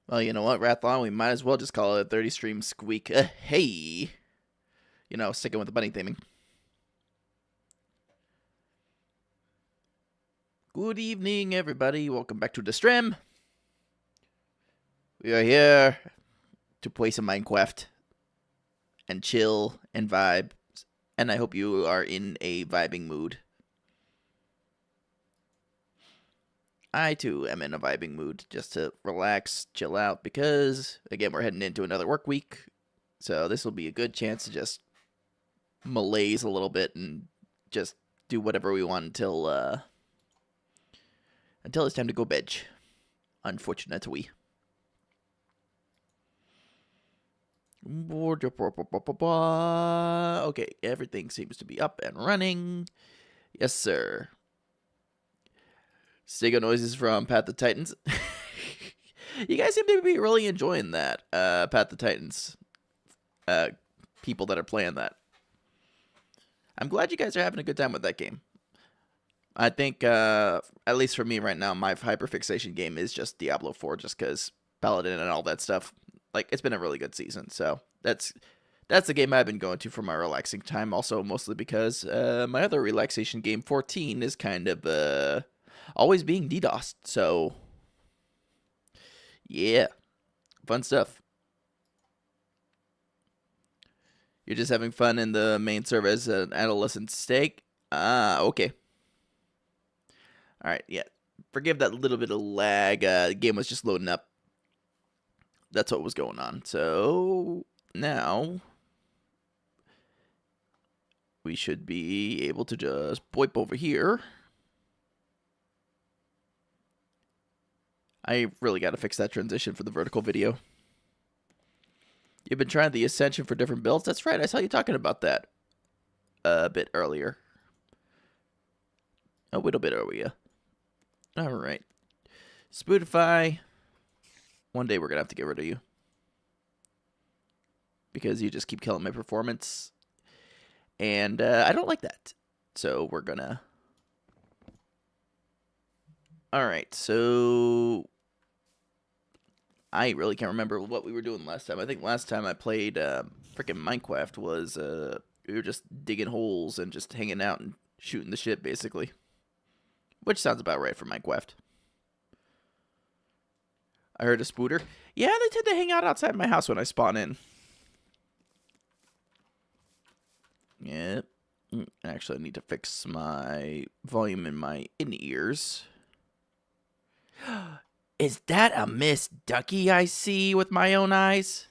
Well, you know what, Rathlon? We might as well just call it a 30 stream squeak. Hey! You know, sticking with the bunny theming. Good evening, everybody. Welcome back to the stream. We are here to play some Minecraft and chill and vibe. And I hope you are in a vibing mood. I, too, am in a vibing mood just to relax, chill out, because, again, we're heading into another work week. So this will be a good chance to just malaise a little bit and just do whatever we want until it's time to go bed. Unfortunately. Okay, everything seems to be up and running. Yes, sir. Stego noises from Pat the Titans. You guys seem to be really enjoying that, Pat the Titans. People that are playing that. I'm glad you guys are having a good time with that game. I think, at least for me right now, my hyperfixation game is just Diablo 4, just because Paladin and all that stuff. Like, it's been a really good season, so that's the game I've been going to for my relaxing time. Also, mostly because my other relaxation game, 14, is kind of always being DDoSed. So, yeah, fun stuff. You're just having fun in the main server as an adolescent steak? Ah, okay. Alright, yeah. Forgive that little bit of lag. The game was just loading up. That's what was going on. So, now, we should be able to just boip over here. I really got to fix that transition for the vertical video. You've been trying the Ascension for different builds? That's right, I saw you talking about that a bit earlier. A little bit earlier. Alright. Spotify. One day we're going to have to get rid of you. Because you just keep killing my performance. And I don't like that. So we're going to... Alright, so... I really can't remember what we were doing last time. I think last time I played freaking Minecraft was... we were just digging holes and just hanging out and shooting the shit, basically. Which sounds about right for Minecraft. I heard a spooter. Yeah, they tend to hang out outside my house when I spawn in. Yep. Actually, I need to fix my volume in my in-ears. Is that a Miss Ducky I see with my own eyes?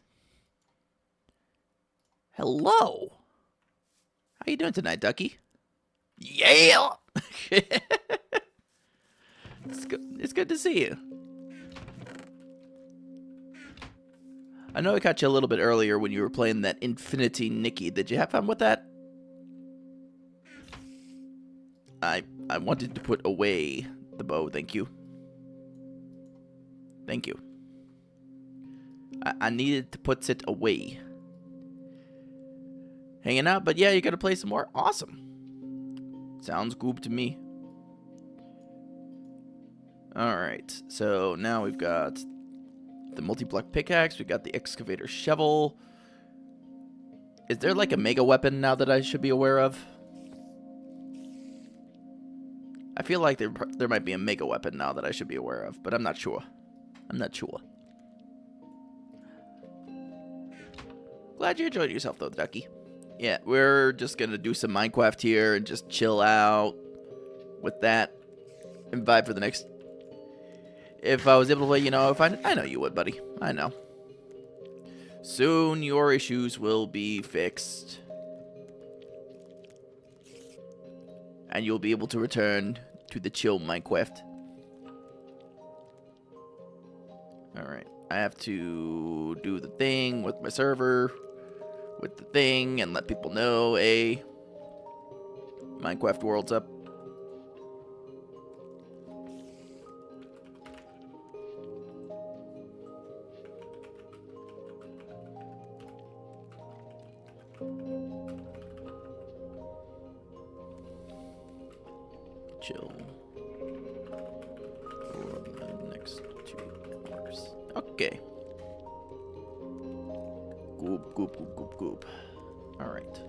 Hello. How you doing tonight, Ducky? Yeah! It's good to see you. I know I caught you a little bit earlier when you were playing that Infinity Nikki. Did you have fun with that? I wanted to put away the bow, thank you. Thank you. I needed to put it away. Hanging out, but yeah, you gotta play some more? Awesome. Sounds good to me. Alright, so now we've got the multi-block pickaxe, we got the excavator shovel. Is there like a mega weapon now that I should be aware of? I feel like there might be a mega weapon now that I should be aware of, but I'm not sure. I'm not sure. Glad you enjoyed yourself though, Ducky. Yeah, we're just gonna do some Minecraft here and just chill out with that and vibe for the next... If I was able to play, you know, I know you would, buddy. I know. Soon your issues will be fixed. And you'll be able to return to the chill Minecraft. Alright. I have to do the thing with my server. With the thing and let people know, hey, Minecraft world's up. Chill for the next 2 hours. Okay. Goop, goop, goop, goop, goop. Alright.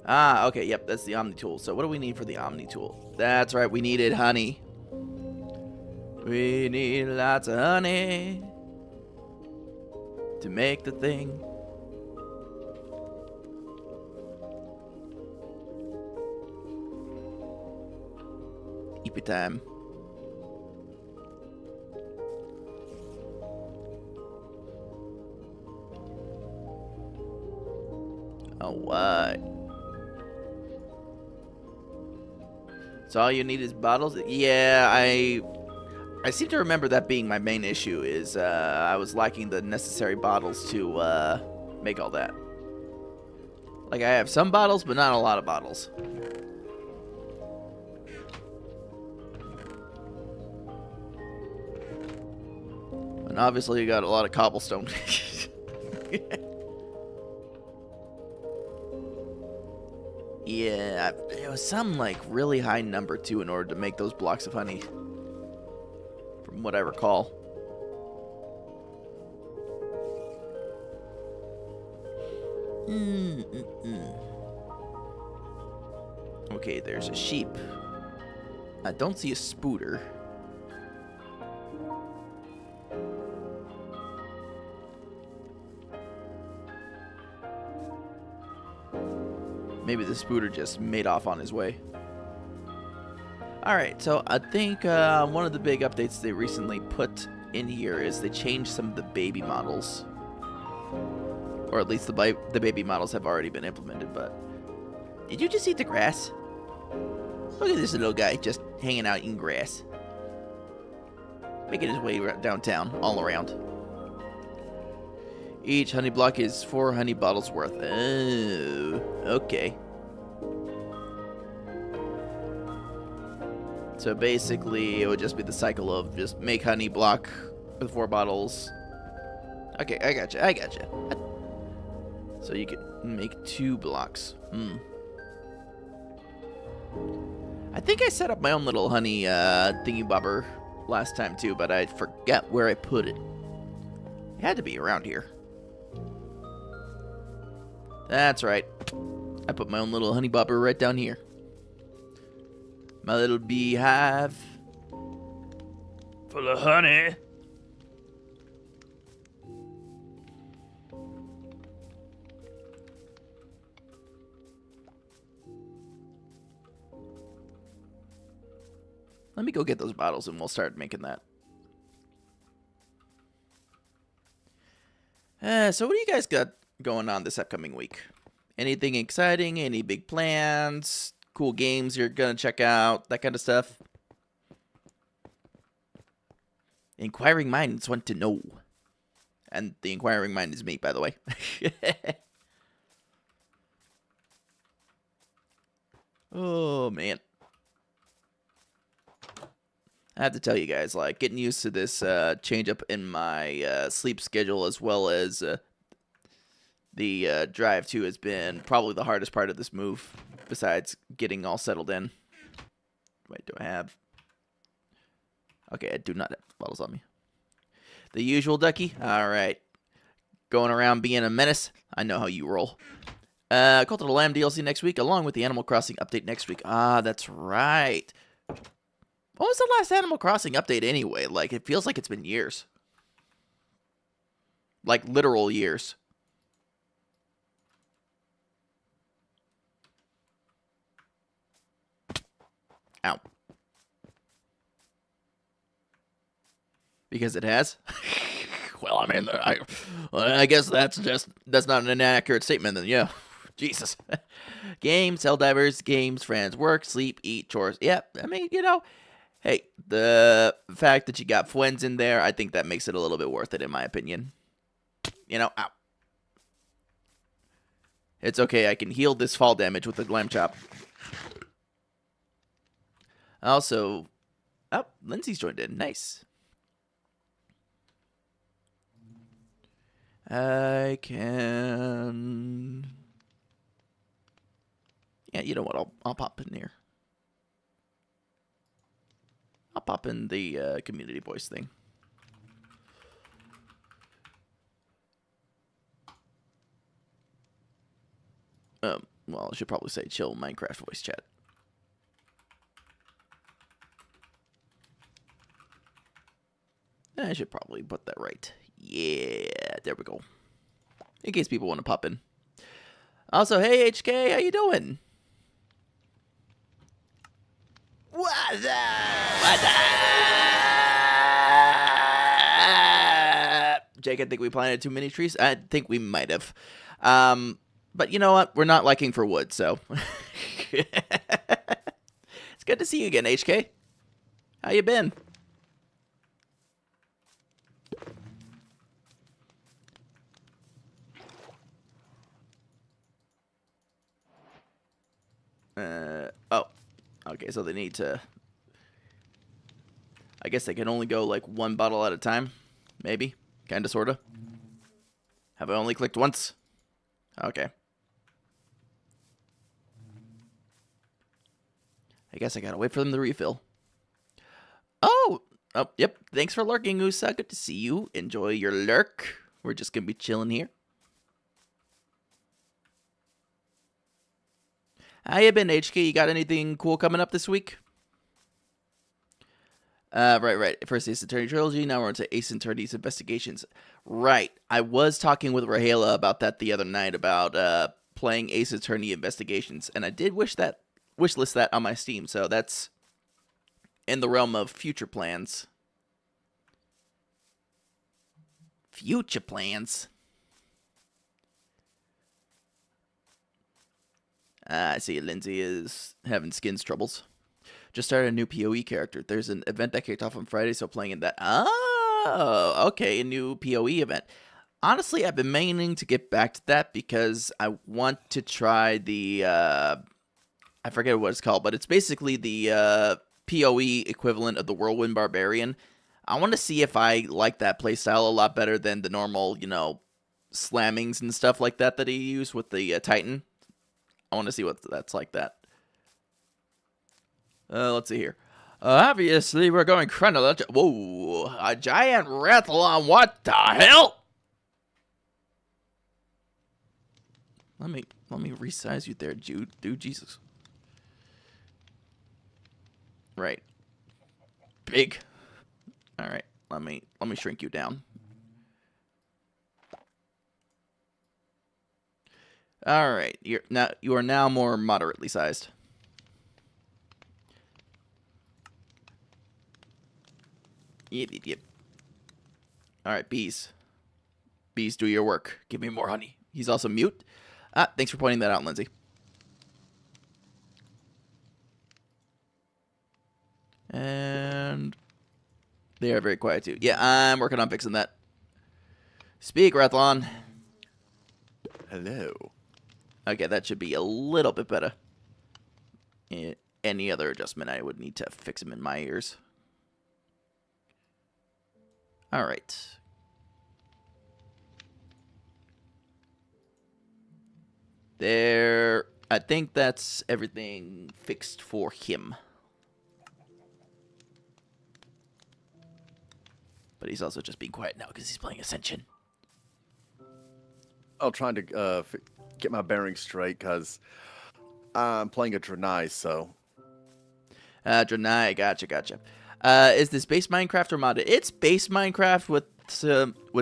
Ah, okay, yep, that's the Omni tool. So what do we need for the Omni tool? That's right, we needed honey. We need lots of honey to make the thing. Eepy time. Alright. So all you need is bottles? Yeah, I seem to remember that being my main issue is I was lacking the necessary bottles to make all that. Like, I have some bottles, but not a lot of bottles. And obviously you got a lot of cobblestone. Yeah, it was some, like, really high number, too, in order to make those blocks of honey. From what I recall. Okay, there's a sheep. I don't see a spooter. Maybe the spooter just made off on his way. Alright, so I think one of the big updates they recently put in here is they changed some of the baby models. Or at least the baby models have already been implemented, but... Did you just eat the grass? Look at this little guy just hanging out eating grass. Making his way downtown, all around. Each honey block is 4 honey bottles worth. Oh, okay. So basically, it would just be the cycle of just make honey block with 4 bottles. Okay, I gotcha. So you could make 2 blocks. I think I set up my own little honey thingy bobber last time too, but I forgot where I put it. It had to be around here. That's right. I put my own little honey bobber right down here. My little beehive full of honey. Let me go get those bottles and we'll start making that. So what do you guys got going on this upcoming week? Anything exciting? Any big plans? Cool games you're gonna check out? That kind of stuff? Inquiring minds want to know. And the inquiring mind is me, by the way. Oh, man. I have to tell you guys, like, getting used to this change up in my sleep schedule as well as the drive, too, has been probably the hardest part of this move, besides getting all settled in. Wait, do I have... Okay, I do not have bottles on me. The usual ducky? Alright. Going around being a menace? I know how you roll. Cult of the Lamb DLC next week, along with the Animal Crossing update next week. Ah, that's right. What was the last Animal Crossing update anyway? Like, it feels like it's been years. Like, literal years. Ow. Because it has? Well, I mean, I guess that's not an inaccurate statement then, yeah. Jesus. Games, Helldivers, games, friends, work, sleep, eat, chores. Yep, I mean, you know... Hey, the fact that you got Fwens in there, I think that makes it a little bit worth it, in my opinion. You know, ow. It's okay, I can heal this fall damage with the Lamb Chop. Also, oh, Lindsay's joined in. Nice. I can... Yeah, you know what, I'll pop in here. I'll pop in the community voice thing. Well, I should probably say chill Minecraft voice chat. I should probably put that right. Yeah, there we go. In case people want to pop in. Also, hey HK, how you doing? What's up? What's up? Jake, I think we planted too many trees. I think we might have. But you know what? We're not liking for wood, so. It's good to see you again, HK. How you been? Oh. Okay, so they need to... I guess they can only go, like, one bottle at a time. Maybe. Kinda, sorta. Have I only clicked once? Okay. I guess I gotta wait for them to refill. Oh! Oh, yep. Thanks for lurking, Usa. Good to see you. Enjoy your lurk. We're just gonna be chilling here. How you been, HK? You got anything cool coming up this week? Right. First Ace Attorney Trilogy, now we're on to Ace Attorney's Investigations. Right. I was talking with Rahela about that the other night, about playing Ace Attorney Investigations, and I did wishlist that on my Steam, so that's in the realm of future plans. Future plans? I see Lindsay is having skins troubles. Just started a new PoE character. There's an event that kicked off on Friday, so playing in that. Oh, okay, a new PoE event. Honestly, I've been meaning to get back to that because I want to try the, I forget what it's called, but it's basically the PoE equivalent of the Whirlwind Barbarian. I want to see if I like that playstyle a lot better than the normal, you know, slammings and stuff like that he used with the Titan. I want to see what that's like that. Let's see here. Obviously, we're going chronological. Whoa, a giant Rathlon. What the hell? Let me resize you there, dude. Jesus. Right. Big. All right. Let me shrink you down. All right. You are now more moderately sized. Yep. All right, bees. Bees, do your work. Give me more honey. He's also mute. Thanks for pointing that out, Lindsay. And they are very quiet, too. Yeah, I'm working on fixing that. Speak, Rathlon. Hello. Okay, that should be a little bit better. Any other adjustment, I would need to fix him in my ears. All right. There. I think that's everything fixed for him. But he's also just being quiet now because he's playing Ascension. I'm trying to get my bearings straight because I'm playing a Draenei, so. Draenei, gotcha. Is this base Minecraft or modded? It's base Minecraft with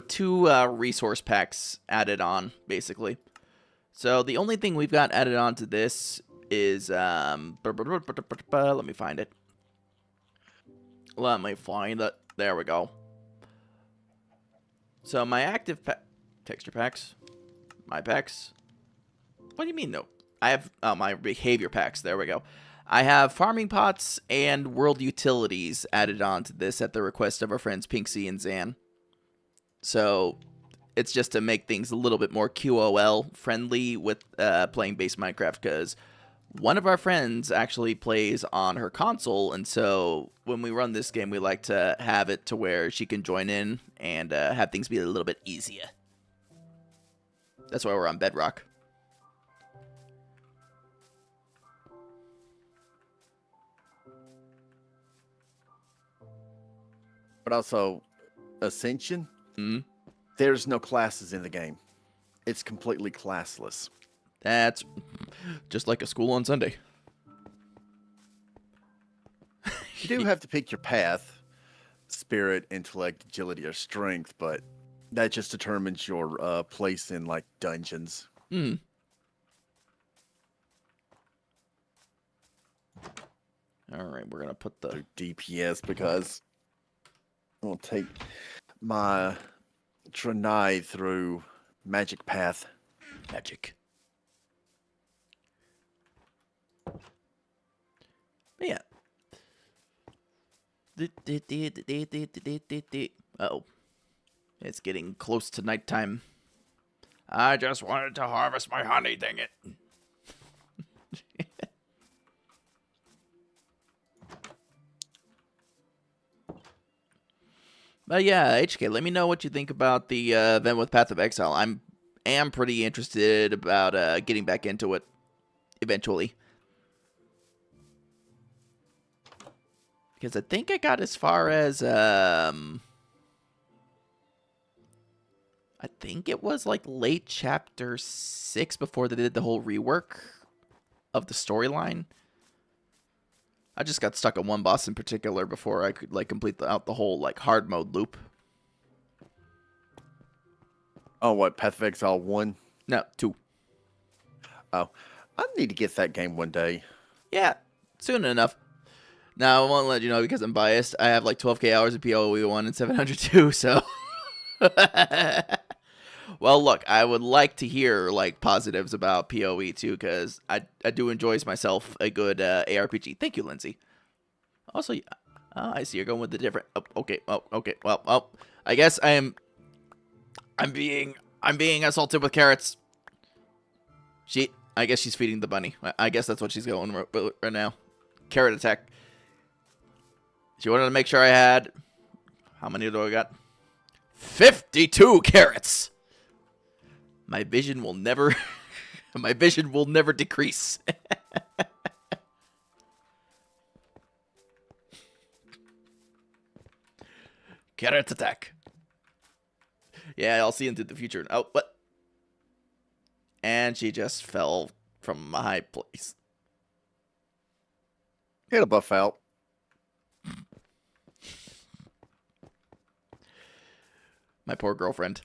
two resource packs added on, basically. So the only thing we've got added on to this is let me find it. There we go. So my active texture packs, my packs. What do you mean no? I have my behavior packs. There we go. I have farming pots and world utilities added on to this at the request of our friends Pinksy and Zan. So it's just to make things a little bit more QOL friendly with playing base Minecraft, because one of our friends actually plays on her console, and so when we run this game, we like to have it to where she can join in and have things be a little bit easier. That's why we're on Bedrock. but also Ascension. Mm. There's no classes in the game. It's completely classless. That's just like a school on Sunday. You do have to pick your path: spirit, intellect, agility, or strength, but that just determines your place in like dungeons. Hmm. All right, we're gonna put the Through DPS because I'll take my Tranai through magic path. magic. Yeah. Oh, it's getting close to nighttime. I just wanted to harvest my honey, dang it. But yeah, HK, let me know what you think about the event with Path of Exile. Am pretty interested about getting back into it eventually. Because I think I got as far as I think it was like late chapter 6 before they did the whole rework of the storyline. I just got stuck on one boss in particular before I could like complete out the whole like hard mode loop. Oh, what? Path of Exile 1? No, 2. Oh, I need to get that game one day. Yeah, soon enough. Now, I won't let you know because I'm biased. I have like 12k hours of PoE 1 and 702, so... Well, look, I would like to hear like positives about PoE too, because I do enjoy myself a good ARPG. Thank you, Lindsay. Also, I see you're going with the different... Oh, okay, okay, well, I guess I'm being assaulted with carrots. I guess she's feeding the bunny. I guess that's what she's going right now. Carrot attack. She wanted to make sure I had... How many do I got? 52 carrots! My vision will never... my vision will never decrease. Carrot attack. Yeah, I'll see into the future. Oh, what? And she just fell from a high place. Get a buff out. My poor girlfriend.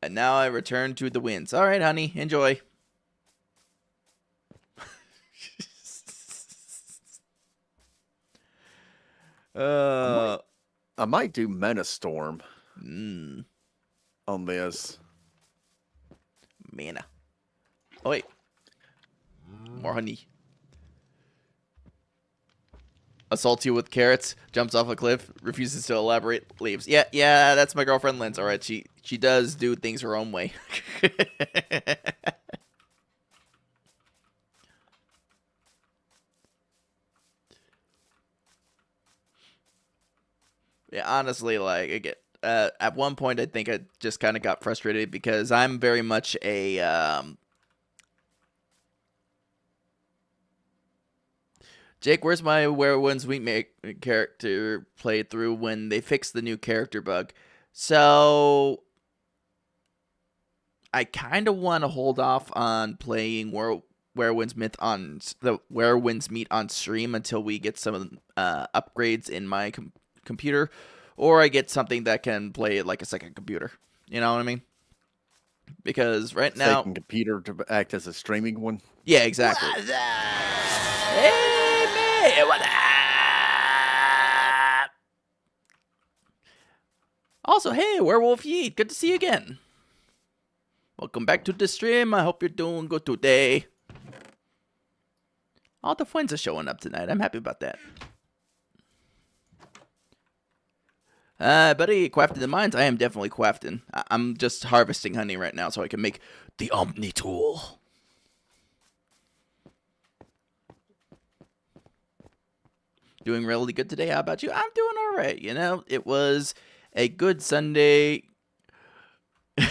And now I return to the winds. All right, honey, enjoy. I might do Mana Storm on this. Mana. Oh, wait. More honey. Assaults you with carrots, jumps off a cliff, refuses to elaborate, leaves. Yeah, that's my girlfriend Linz. All right, she does do things her own way. Yeah, honestly, like again, at one point I think I just kind of got frustrated because I'm very much a Jake, where's my Werewolves Week character playthrough when they fixed the new character bug? So I kind of want to hold off on playing Werewolves Meet on stream until we get some of the upgrades in my computer, or I get something that can play it like a second computer. You know what I mean? Because right now, Second computer to act as a streaming one. Yeah, exactly. Hey, man, what up? Also, hey, Werewolf Yeet, good to see you again. Welcome back to the stream. I hope you're doing good today. All the friends are showing up tonight. I'm happy about that. Buddy, crafting the mines. I am definitely crafting. I'm just harvesting honey right now so I can make the Omni Tool. Doing really good today. How about you? I'm doing all right. You know, it was a good Sunday.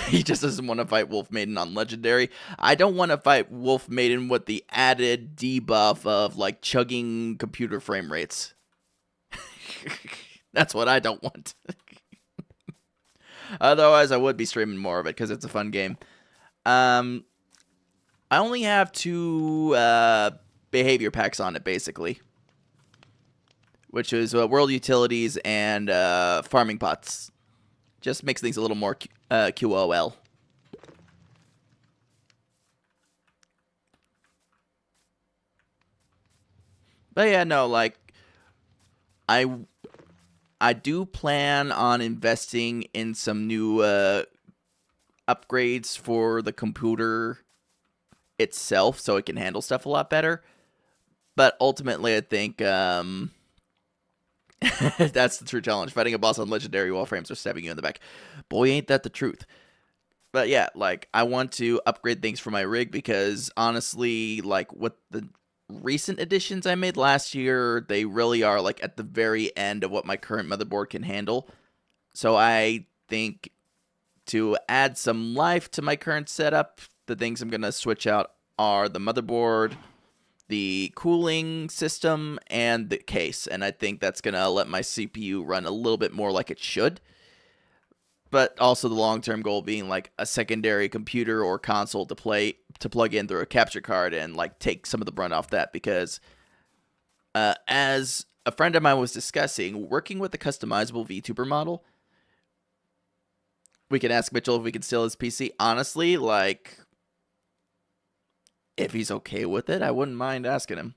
He just doesn't want to fight Wolf Maiden on Legendary. I don't want to fight Wolf Maiden with the added debuff of, like, chugging computer frame rates. That's what I don't want. Otherwise, I would be streaming more of it because it's a fun game. I only have 2 behavior packs on it, basically. Which is World Utilities and Farming Pots. Just makes things a little more QOL. But yeah, no, like, I do plan on investing in some new upgrades for the computer itself so it can handle stuff a lot better. But ultimately, I think that's the true challenge. Fighting a boss on Legendary while frames are stabbing you in the back. Boy, ain't that the truth. But yeah, like, I want to upgrade things for my rig because, honestly, like, with the recent additions I made last year, they really are, like, at the very end of what my current motherboard can handle. So I think to add some life to my current setup, the things I'm going to switch out are the motherboard, the cooling system, and the case. And I think that's going to let my CPU run a little bit more like it should. But also the long-term goal being, like, a secondary computer or console to plug in through a capture card and, like, take some of the brunt off that. Because as a friend of mine was discussing, working with a customizable VTuber model, we can ask Mitchell if we can steal his PC. Honestly, like, if he's okay with it, I wouldn't mind asking him.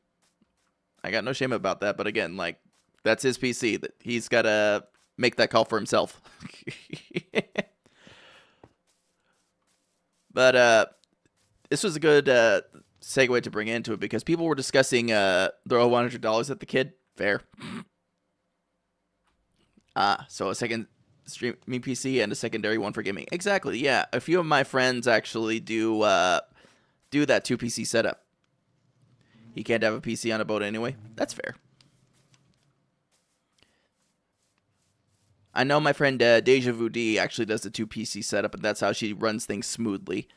I got no shame about that. But again, like, that's his PC. That he's got to make that call for himself. But this was a good segue to bring into it because people were discussing throw $100 at the kid. Fair. So a second streaming PC and a secondary one for gaming. Exactly. Yeah, a few of my friends actually do that 2-PC setup. He can't have a PC on a boat anyway. That's fair. I know my friend Deja Vu D actually does the 2-PC setup, and that's how she runs things smoothly.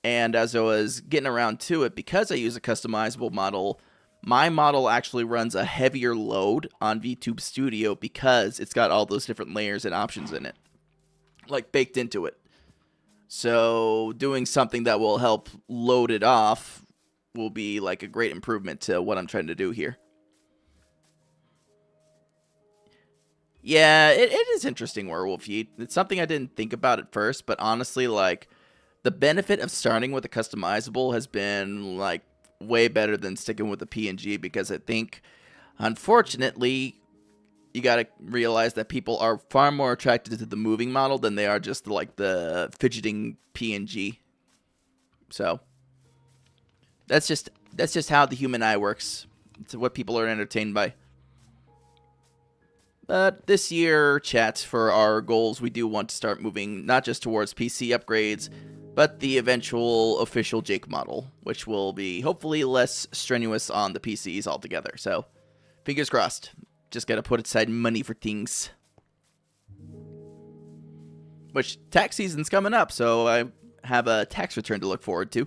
And as I was getting around to it, because I use a customizable model, my model actually runs a heavier load on VTube Studio because it's got all those different layers and options in it, like, baked into it. So doing something that will help load it off will be, like, a great improvement to what I'm trying to do here. Yeah, it is interesting, Werewolf Yeet. It's something I didn't think about at first, but honestly, like, the benefit of starting with a customizable has been, like, way better than sticking with the PNG because I think, unfortunately, you gotta realize that people are far more attracted to the moving model than they are just, like, the fidgeting PNG. So, that's just how the human eye works. It's what people are entertained by. But this year, chat, for our goals, we do want to start moving not just towards PC upgrades, but the eventual official Jake model, which will be hopefully less strenuous on the PCs altogether. So, fingers crossed. Just gotta put aside money for things. Which, tax season's coming up, so I have a tax return to look forward to.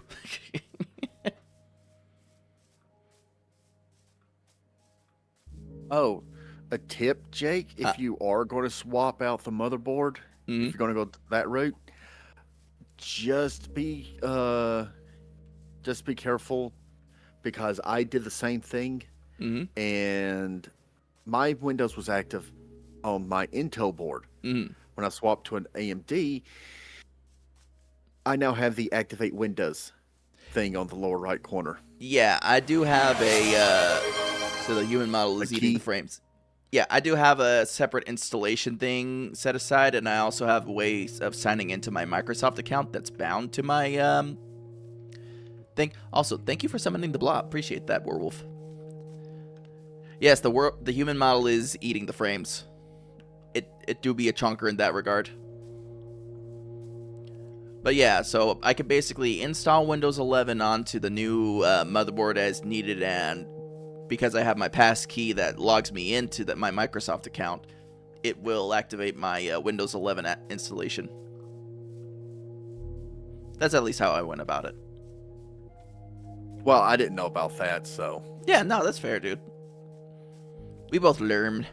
Oh, a tip, Jake, if you are going to swap out the motherboard, if you're going to go that route, just be careful because I did the same thing, and my Windows was active on my Intel board. When I swapped to an AMD, I now have the Activate Windows thing on the lower right corner. Yeah, I do have a so the human model is eating the frames. Yeah, I do have a separate installation thing set aside, and I also have ways of signing into my Microsoft account that's bound to my thing. Also, thank you for summoning the blob. Appreciate that, Werewolf. Yes, the human model is eating the frames. It do be a chunker in that regard. But yeah, so I could basically install Windows 11 onto the new motherboard as needed, and because I have my pass key that logs me into my Microsoft account, it will activate my Windows 11 installation. That's at least how I went about it. Well, I didn't know about that, so. Yeah, no, that's fair, dude. We both learned.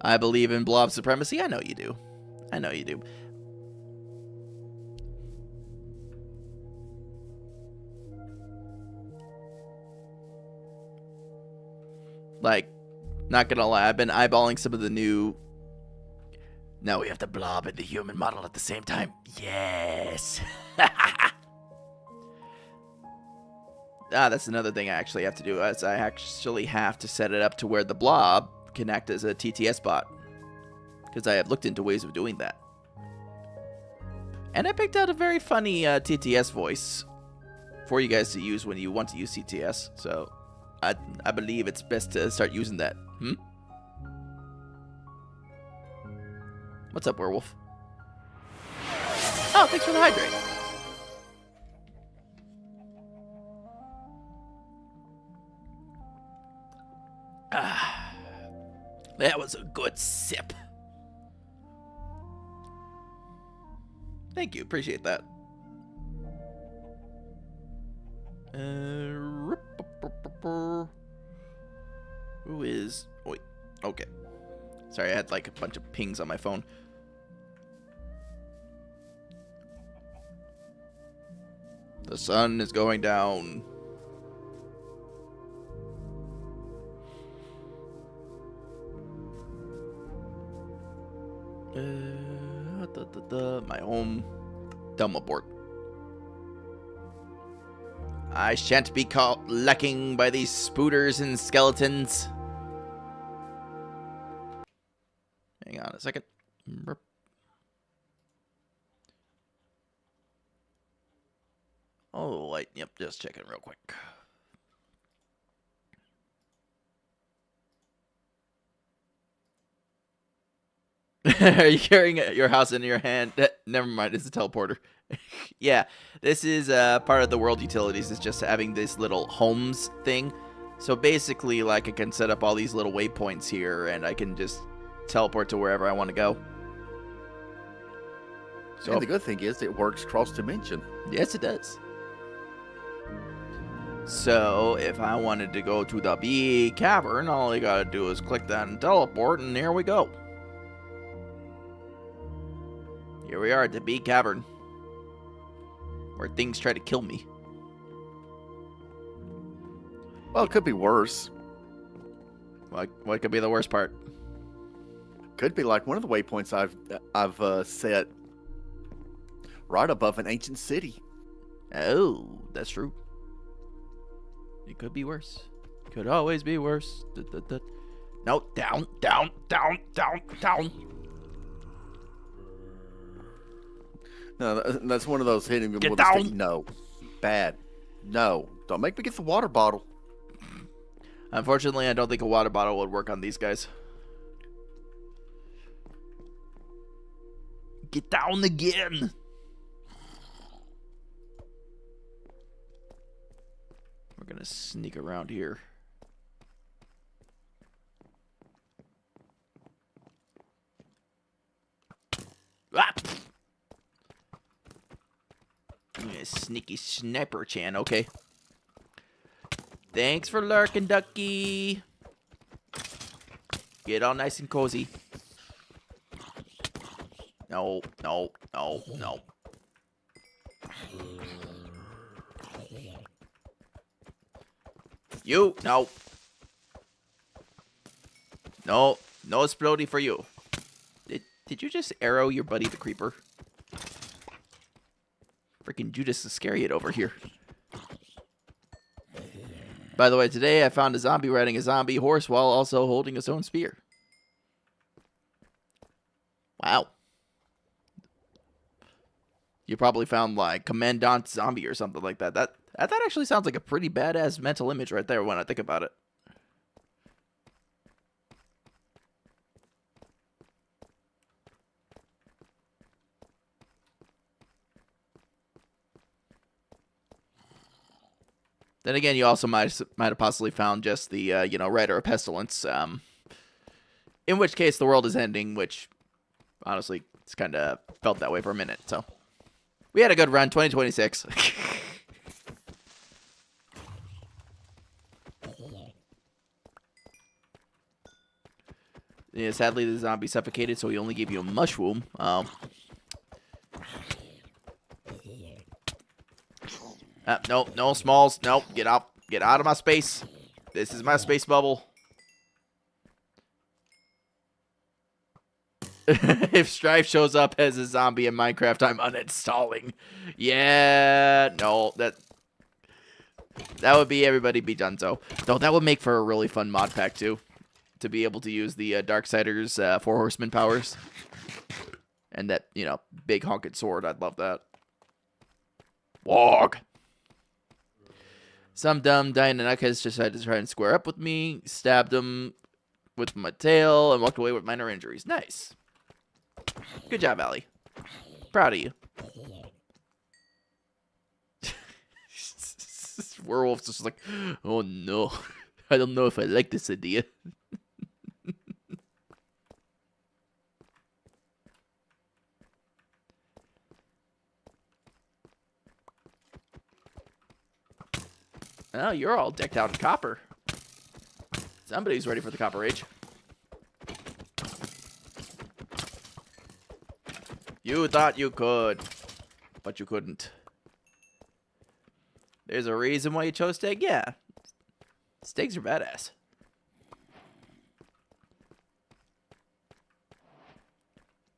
I believe in blob supremacy. I know you do. I know you do. Like, not gonna lie, I've been eyeballing some of the new... Now we have the blob and the human model at the same time. Yes! That's another thing I actually have to do, is I actually have to set it up to where the blob can act as a TTS bot. Because I have looked into ways of doing that. And I picked out a very funny TTS voice for you guys to use when you want to use CTS. So I believe it's best to start using that. What's up, werewolf? Oh, thanks for the hydrate. That was a good sip. Thank you, appreciate that. Who is... Wait, okay. Sorry, I had like a bunch of pings on my phone. The sun is going down. My home. Teleport. I shan't be caught lacking by these spooters and skeletons. Hang on a second. Oh, wait. Yep, just checking real quick. Are you carrying your house in your hand? Never mind, it's a teleporter. Yeah, this is part of the world utilities. Is just having this little homes thing. So basically, like, I can set up all these little waypoints here, and I can just teleport to wherever I want to go. So and the good thing is it works cross-dimension. Yes, it does. So if I wanted to go to the bee cavern, all I gotta do is click that and teleport, and here we go. Here we are at the bee cavern, where things try to kill me. Well, it could be worse. What could be the worst part? Could be like one of the waypoints I've set right above an ancient city. Oh, that's true. It could be worse. Could always be worse. No, down, down, down, down, down. No, that's one of those hitting me Get with down. a stick. No, bad. No, don't make me get the water bottle. Unfortunately, I don't think a water bottle would work on these guys. Get down again. We're gonna sneak around here. Ah! Yeah, sneaky sniper chan, okay. Thanks for lurking, ducky. Get all nice and cozy. No, no, no, no. You, no. No, no explodey for you. Did you just arrow your buddy the creeper? Freaking Judas Iscariot over here. By the way, today I found a zombie riding a zombie horse while also holding his own spear. Wow. You probably found like Commandant Zombie or something like that. That actually sounds like a pretty badass mental image right there when I think about it. Then again, you also might have possibly found just the Rider of Pestilence. In which case, the world is ending. Which, honestly, it's kind of felt that way for a minute. So, We had a good run, 2026. Yeah, sadly, the zombie suffocated, so he only gave you a mushroom. No, no, Smalls. No, get out. Get out of my space. This is my space bubble. If Strife shows up as a zombie in Minecraft, I'm uninstalling. Yeah, no, that would be everybody be done so. Though that would make for a really fun mod pack too, to be able to use the Darksiders 4 Horsemen powers, and that big honking sword. I'd love that. Walk. Some dumb Dianetics decided to try and square up with me, stabbed him with my tail, and walked away with minor injuries. Nice. Good job, Allie. Proud of you. Werewolf's just like, oh no. I don't know if I like this idea. Oh, you're all decked out in copper. Somebody's ready for the copper age. You thought you could, but you couldn't. There's a reason why you chose steak? Yeah. Steaks are badass.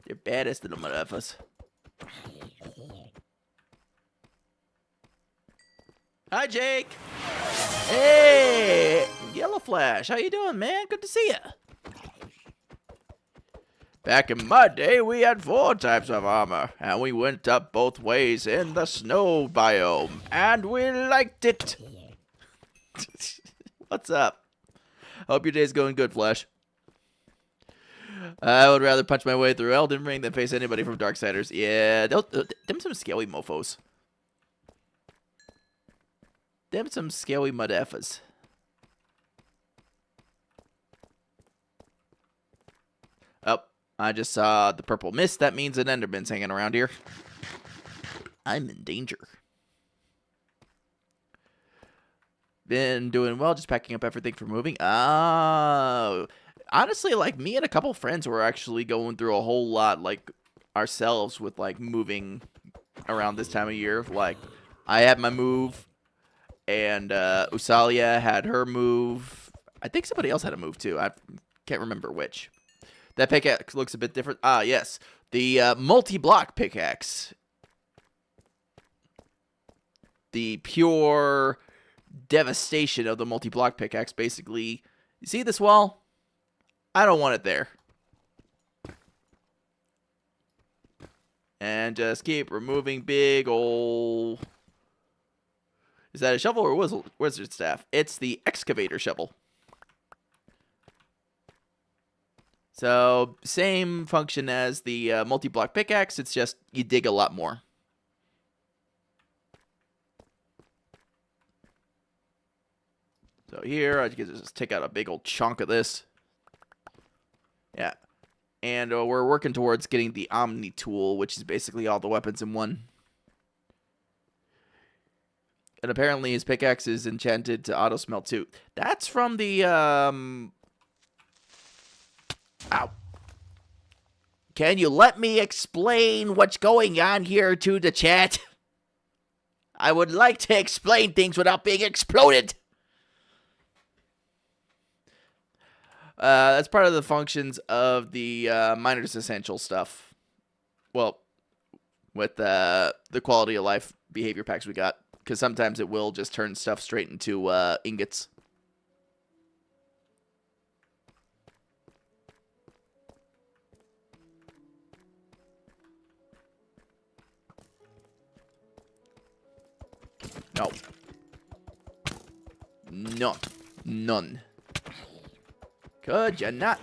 They're badass little motherfuckers. Hi, Jake. Hey, Yellow Flash. How you doing, man? Good to see you. Back in my day, we had 4 types of armor, and we went up both ways in the snow biome, and we liked it. What's up? Hope your day's going good, Flash. I would rather punch my way through Elden Ring than face anybody from Darksiders. Yeah, them some scaly mofos. Them some scaly mud effers. Oh, I just saw the purple mist. That means an Enderman's hanging around here. I'm in danger. Been doing well, just packing up everything for moving. Oh, honestly, like me and a couple friends were actually going through a whole lot, like ourselves, with like moving around this time of year. Like, I had my move, and Usalia had her move. I think somebody else had a move too. I can't remember which. That pickaxe looks a bit different. Ah, yes, the multi-block pickaxe. The pure devastation of the multi-block pickaxe, basically. You see this wall? I don't want it there. And just keep removing big ol'... Is that a shovel or wizard staff? It's the excavator shovel. So, same function as the multi-block pickaxe, it's just you dig a lot more. So here, I can just take out a big old chunk of this. Yeah. And we're working towards getting the Omni tool, which is basically all the weapons in one. And apparently his pickaxe is enchanted to auto-smelt too. That's from the, Ow. Can you let me explain what's going on here to the chat? I would like to explain things without being exploded. That's part of the functions of the Miner's Essential stuff. Well, with the quality of life behavior packs we got. Because sometimes it will just turn stuff straight into ingots. No. No. None. Could you not?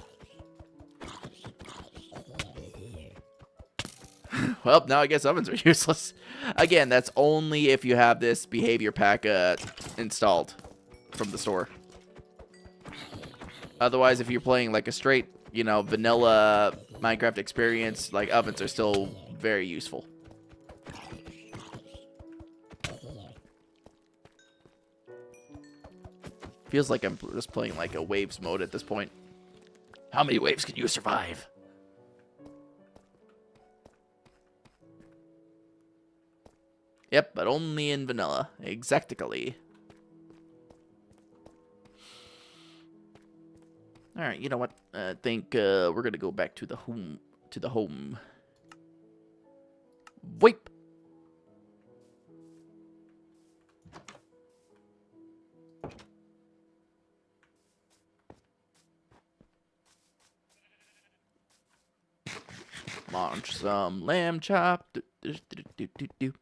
Well, now I guess ovens are useless. Again, that's only if you have this behavior pack installed from the store. Otherwise, if you're playing like a straight, vanilla Minecraft experience, like ovens are still very useful. Feels like I'm just playing like a waves mode at this point. How many waves can you survive? Yep, but only in vanilla. Exactly. Alright, you know what? I think we're gonna go back to the home. Wipe! Launch some lamb chop. Do.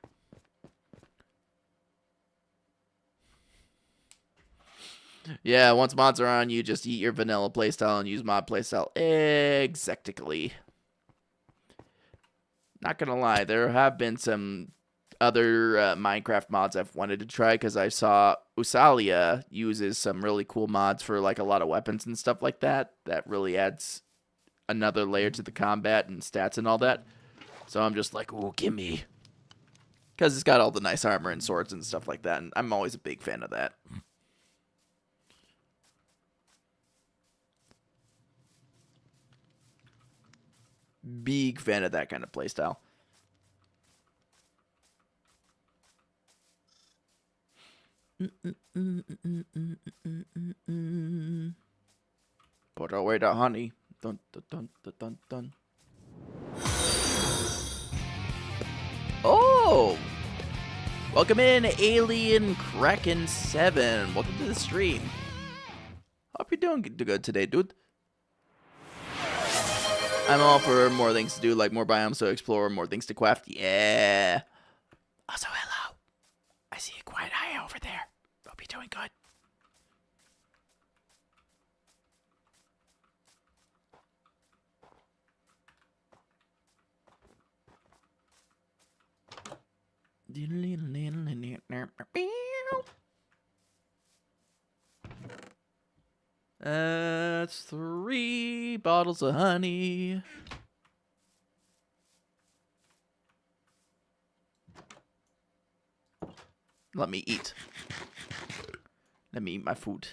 Yeah, once mods are on, you just eat your vanilla playstyle and use mod playstyle exactly. Not gonna lie, there have been some other Minecraft mods I've wanted to try because I saw Usalia uses some really cool mods for like a lot of weapons and stuff like that. That really adds another layer to the combat and stats and all that. So I'm just like, ooh, gimme. Because it's got all the nice armor and swords and stuff like that, and I'm always a big fan of that. Big fan of that kind of playstyle. Put away the honey. Dun, dun, dun, dun, dun, dun. Oh! Welcome in, Alien Kraken 7. Welcome to the stream. Hope you're doing good today, dude. I'm all for more things to do, like more biomes to explore, more things to craft. Yeah. Also, hello. I see a quiet eye over there. Hope you're doing good. That's 3 bottles of honey. Let me eat. Let me eat my food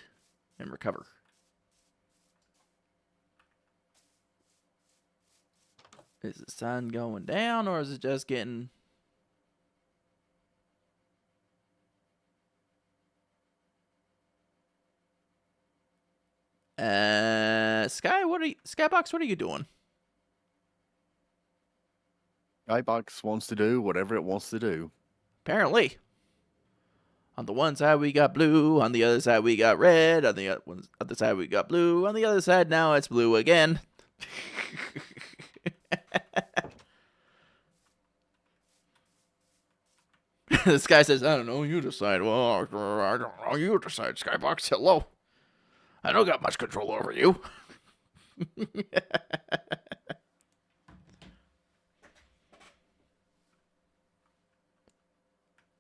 and recover. Is the sun going down or is it just getting... Skybox, what are you doing? Skybox wants to do whatever it wants to do. Apparently. On the one side we got blue, on the other side we got red, on the other side we got blue, on the other side now it's blue again. This guy says, I don't know, you decide. Well, I don't know, you decide, Skybox. Hello. I don't got much control over you.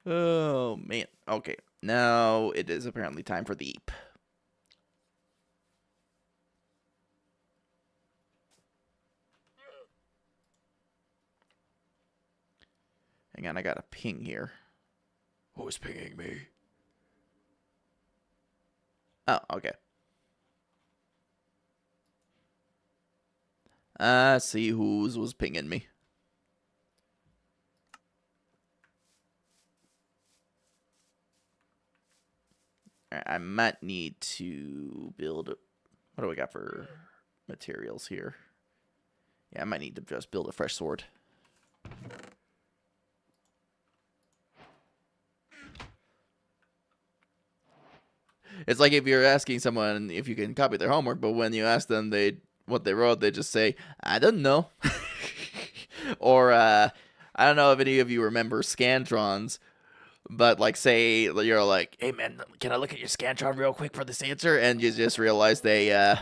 Oh, man. Okay. Now it is apparently time for the Eep. Hang on, I got a ping here. Who's pinging me? Oh, okay. See whose was pinging me. Alright, I might need to build... What do we got for materials here? Yeah, I might need to just build a fresh sword. It's like if you're asking someone if you can copy their homework, but when you ask them what they wrote, they just say, I don't know. Or, I don't know if any of you remember Scantrons, but, like, say you're like, hey, man, can I look at your Scantron real quick for this answer? And you just realize they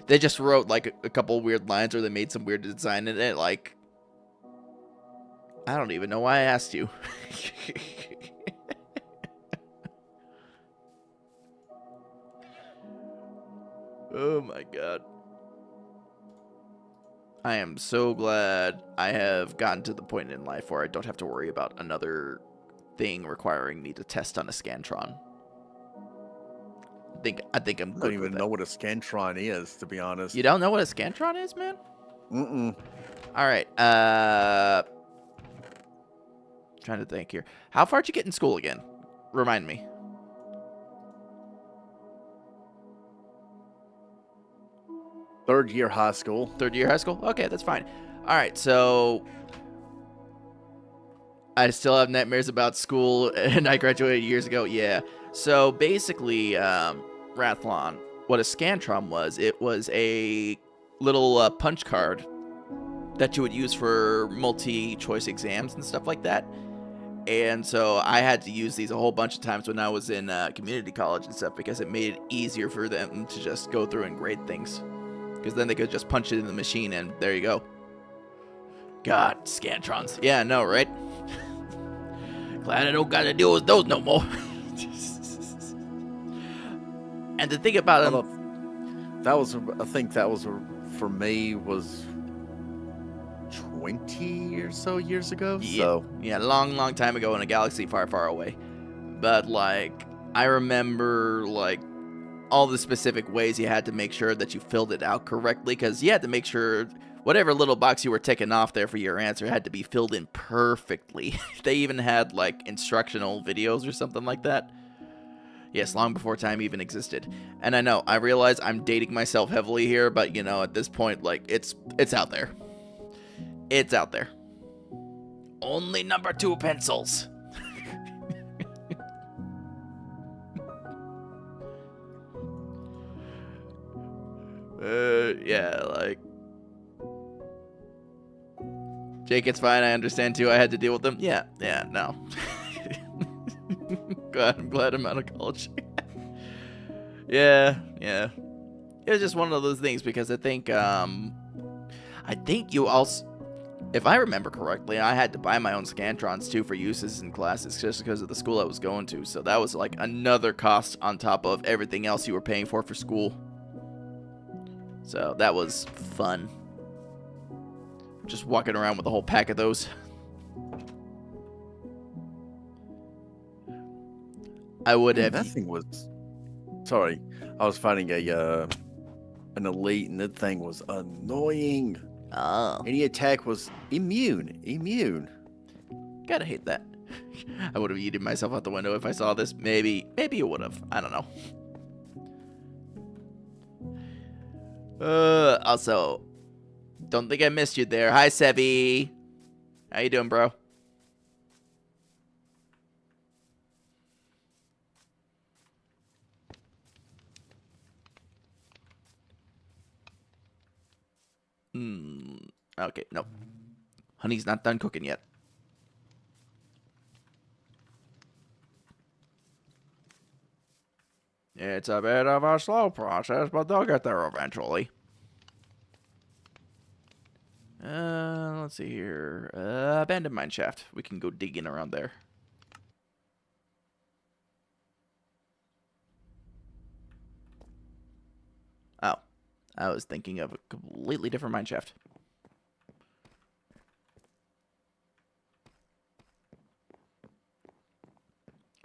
just wrote, like, a couple weird lines, or they made some weird design in it, like, I don't even know why I asked you. Oh my god. I am so glad I have gotten to the point in life where I don't have to worry about another thing requiring me to test on a Scantron. I think I'm I don't good with even that. know what a Scantron is, to be honest. You don't know what a Scantron is, man? Mm-mm. All right. Trying to think here. How far'd you get in school again? Remind me. Third year high school. Third year high school? Okay, that's fine. All right, so I still have nightmares about school, and I graduated years ago. Yeah. So basically, Rathlon, what a Scantron was, it was a little punch card that you would use for multi-choice exams and stuff like that. And so I had to use these a whole bunch of times when I was in community college and stuff because it made it easier for them to just go through and grade things. Because then they could just punch it in the machine and there you go. God, Scantrons. Yeah, no, right? Glad I don't gotta deal with those no more. And the thing about them, that was, I think that was, for me, was 20 or so years ago. Yeah, long time ago in a galaxy far, far away. But, like, I remember, like, all the specific ways you had to make sure that you filled it out correctly, because you had to make sure whatever little box you were ticking off there for your answer had to be filled in perfectly. They even had, like, instructional videos or something like that. Yes, long before time even existed. And I know, I realize I'm dating myself heavily here, but, you know, at this point, like, it's out there. It's out there. Only number 2 pencils. Yeah, like... Jake, it's fine, I understand too, I had to deal with them. Yeah, no. I'm glad I'm out of college. Yeah. It was just one of those things because I think you also, if I remember correctly, I had to buy my own Scantrons too for uses in classes just because of the school I was going to. So that was like another cost on top of everything else you were paying for school. So that was fun. Just walking around with a whole pack of those. I would have. That thing was. Sorry, I was fighting an elite, and that thing was annoying. Oh. Any attack was immune. Gotta hate that. I would have yeeted myself out the window if I saw this. Maybe you would have. I don't know. Also, don't think I missed you there. Hi, Sevi. How you doing, bro? Okay, nope. Honey's not done cooking yet. It's a bit of a slow process, but they'll get there eventually. Let's see here. Abandoned mine shaft. We can go digging around there. Oh, I was thinking of a completely different mine shaft.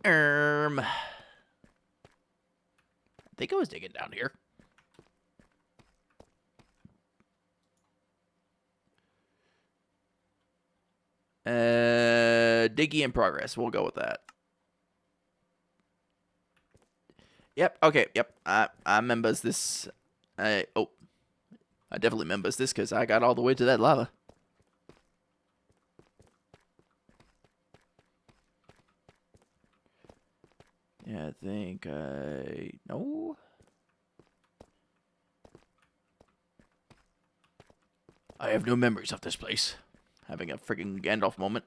I think I was digging down here. Diggy in progress. We'll go with that. Yep. Okay. Yep. I remembers this. I definitely remembers this because I got all the way to that lava. Yeah, I think no. I have no memories of this place. Having a freaking Gandalf moment.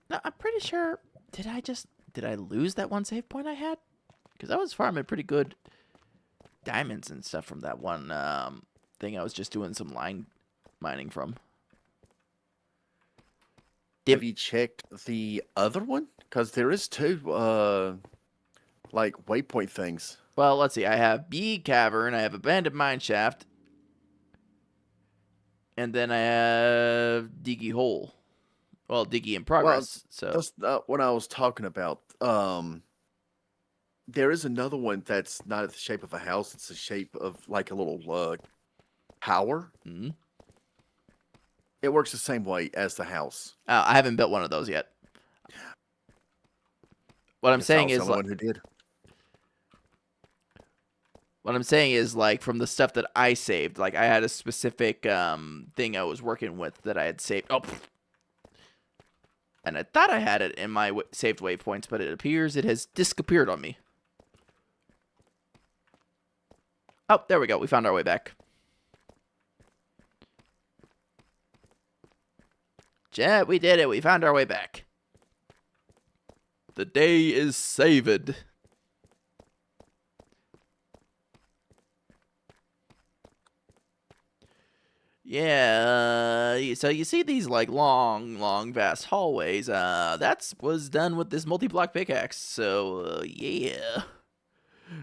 No, I'm pretty sure. Did I lose that one save point I had? Because I was farming pretty good diamonds and stuff from that one thing I was just doing some line mining from. Have you checked the other one? Because there is two like waypoint things. Well, let's see. I have Bee Cavern. I have Abandoned Mine Shaft. And then I have Diggy Hole. Well, Diggy in Well, progress. So that's not what I was talking about. There is another one that's not the shape of a house. It's the shape of like a little tower. mhm. It works the same way as the house. I haven't built one of those yet. What I I'm guess I saying was the is only like, one who did. from the stuff that I saved, like I had a specific thing I was working with that I had saved. Oh, and I thought I had it in my saved waypoints, but it appears it has disappeared on me. Oh, there we go. We found our way back. Chat, we did it. We found our way back. The day is saved. Yeah, so you see these like long, vast hallways. That's was done with this multi-block pickaxe. So yeah,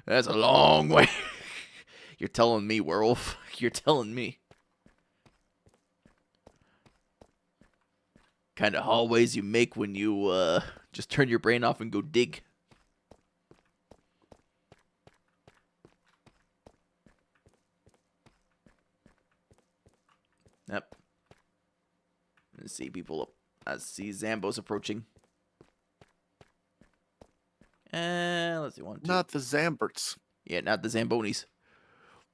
that's a long way. You're telling me, werewolf. You're telling me. Kind of hallways you make when you just turn your brain off and go dig. Yep. Let's see people up. I see Zambos approaching. And let's see, 1, 2. Not the Zamberts. Yeah, not the Zambonis.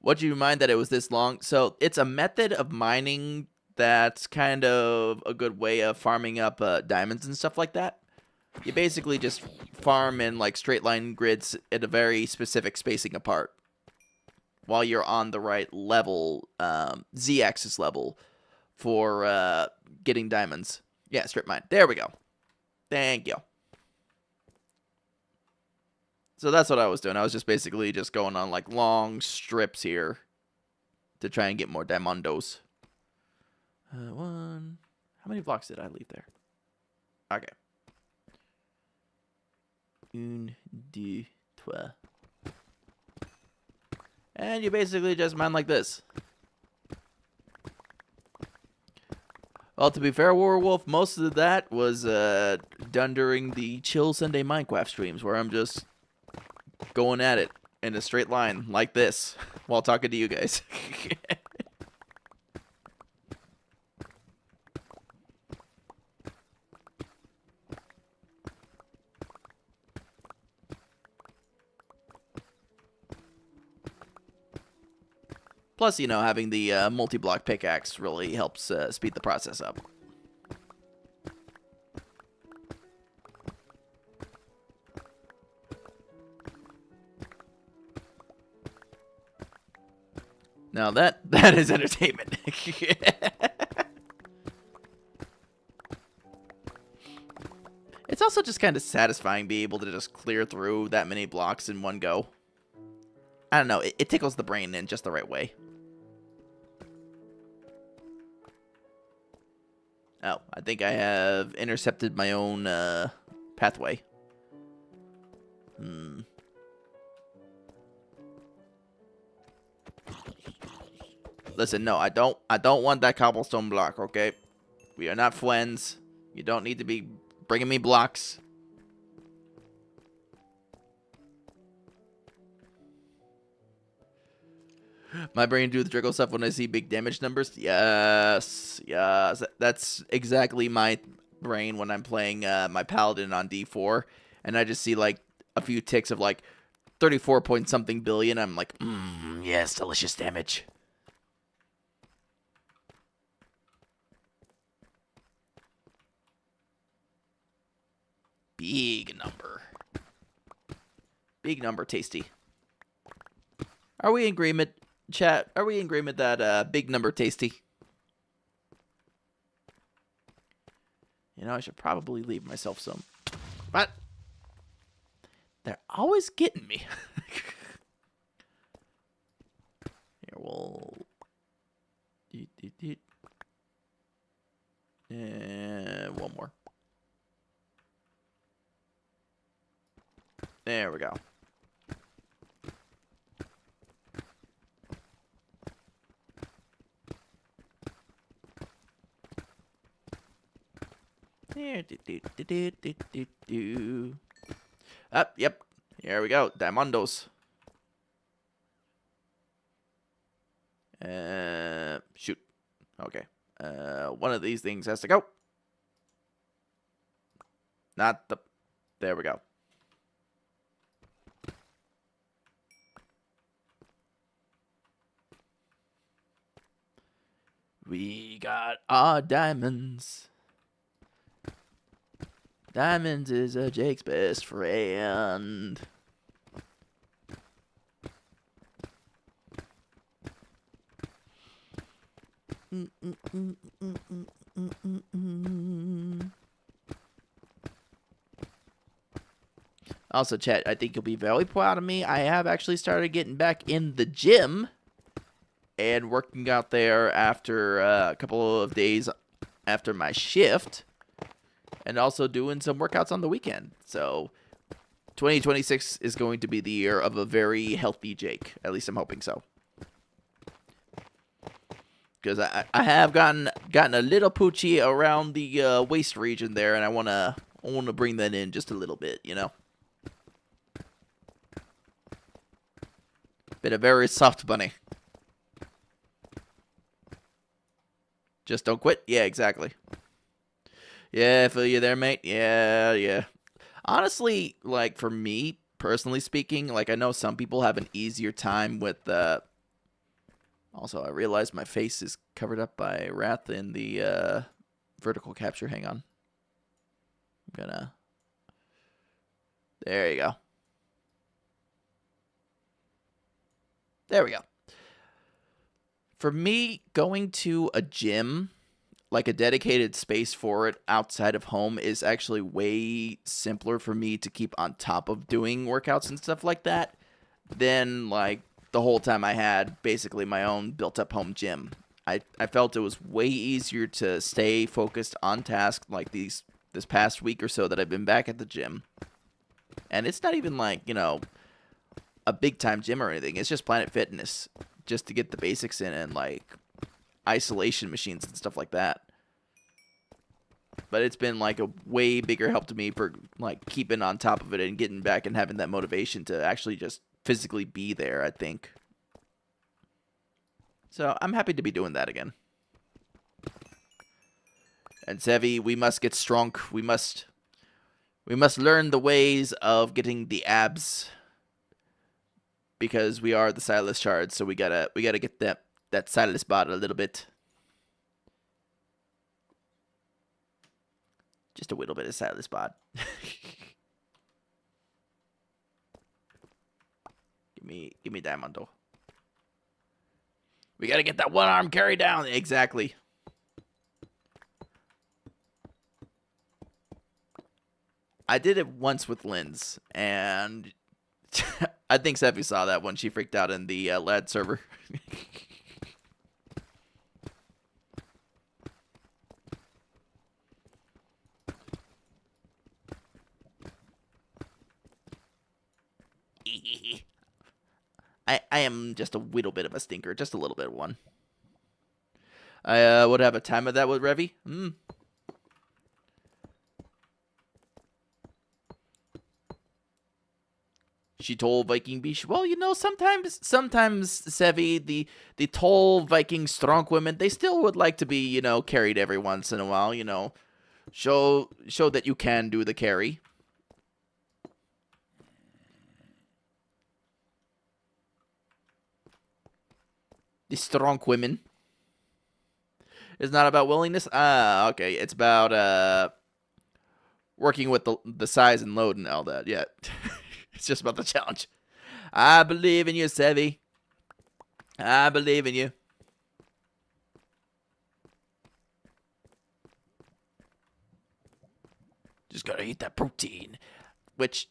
What do you mind that it was this long? So it's a method of mining that's kind of a good way of farming up diamonds and stuff like that. You basically just farm in like straight line grids at a very specific spacing apart while you're on the right level, Z-axis level, for getting diamonds. Yeah, strip mine. There we go. Thank you. So that's what I was doing. I was just basically just going on like long strips here to try and get more diamondos. One. How many blocks did I leave there? Okay. Une, deux, trois. And you basically just mine like this. Well, to be fair, Werewolf, most of that was done during the Chill Sunday Minecraft streams, where I'm just going at it in a straight line like this while talking to you guys. Plus, you know, having the multi-block pickaxe really helps speed the process up. Now that is entertainment. It's also just kind of satisfying being able to just clear through that many blocks in one go. I don't know, it tickles the brain in just the right way. Oh, I think I have intercepted my own pathway. Listen, no, I don't want that cobblestone block, okay? We are not friends. You don't need to be bringing me blocks. My brain do the jiggle stuff when I see big damage numbers. Yes, yes. That's exactly my brain when I'm playing my paladin on D4, and I just see like a few ticks of like 34 point something billion. I'm like, yes, delicious damage. Big number. Big number, tasty. Are we in agreement, chat? Are we in agreement that big number, tasty? You know, I should probably leave myself some. But they're always getting me. Here, we'll... And one more. There we go. Up, yep. Here we go. Diamondos. Shoot. Okay. One of these things has to go. Not the... There we go. We got our diamonds. Diamonds is a Jake's best friend. Also, chat, I think you'll be very proud of me. I have actually started getting back in the gym and working out there after a couple of days after my shift, and also doing some workouts on the weekend. So 2026 is going to be the year of a very healthy Jake. At least I'm hoping so. Because I have gotten a little poochy around the waist region there, and I wanna bring that in just a little bit, you know. Been a very soft bunny. Just don't quit. Yeah, exactly. Yeah, I feel you there, mate. Yeah. Honestly, like, for me, personally speaking, like, I know some people have an easier time with, Also, I realize my face is covered up by wrath in the, vertical capture. Hang on. I'm gonna... There you go. There we go. For me, going to a gym, like a dedicated space for it outside of home, is actually way simpler for me to keep on top of doing workouts and stuff like that than, like, the whole time I had basically my own built-up home gym. I felt it was way easier to stay focused on task like this past week or so that I've been back at the gym. And it's not even like, you know, a big-time gym or anything. It's just Planet Fitness, just to get the basics in, and, like, isolation machines and stuff like that. But it's been, like, a way bigger help to me for, like, keeping on top of it and getting back and having that motivation to actually just physically be there, I think. So I'm happy to be doing that again. And Sevi, we must get strong. We must learn the ways of getting the abs, because we are the Silas shards, so we gotta get that Silas bod a little bit. Just a little bit of Silas bod. Give me Diamondo. We gotta get that one arm carry down. Exactly. I did it once with Linz, and I think Sefi saw that when she freaked out in the lad server. I am just a little bit of a stinker, just a little bit of one. I would have a time of that with Revy. She told Viking Beach, well, you know, sometimes Sevi, the tall Viking strong women, they still would like to be, you know, carried every once in a while, you know. Show that you can do the carry. The strong women. It's not about willingness. Okay. It's about working with the size and load and all that. Yeah. It's just about the challenge. I believe in you, Sevi. I believe in you. Just gotta eat that protein. Which,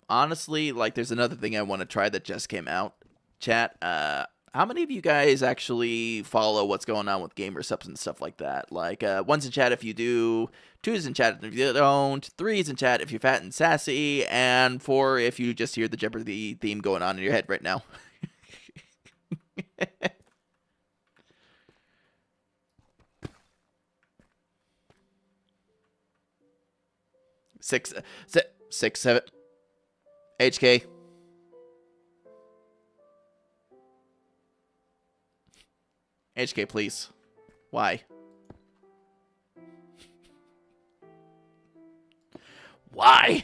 honestly, like, there's another thing I want to try that just came out. Chat, how many of you guys actually follow what's going on with gamer subs and stuff like that? Like, one's in chat if you do, two's in chat if you don't, three's in chat if you're fat and sassy, and four if you just hear the Jeopardy theme going on in your head right now. Six, 7. HK. HK, please. Why? Why?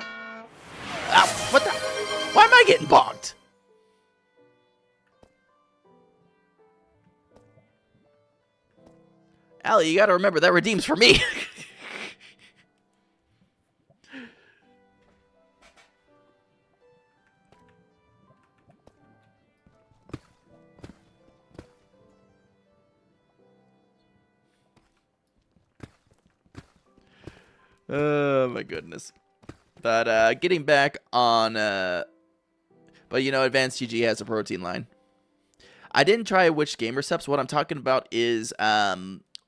Ah, what the? Why am I getting bonked? Allie, you gotta remember that redeems for me. Oh my goodness. But getting back on but you know, Advanced GG has a protein line. I didn't try which gamer subs. What I'm talking about is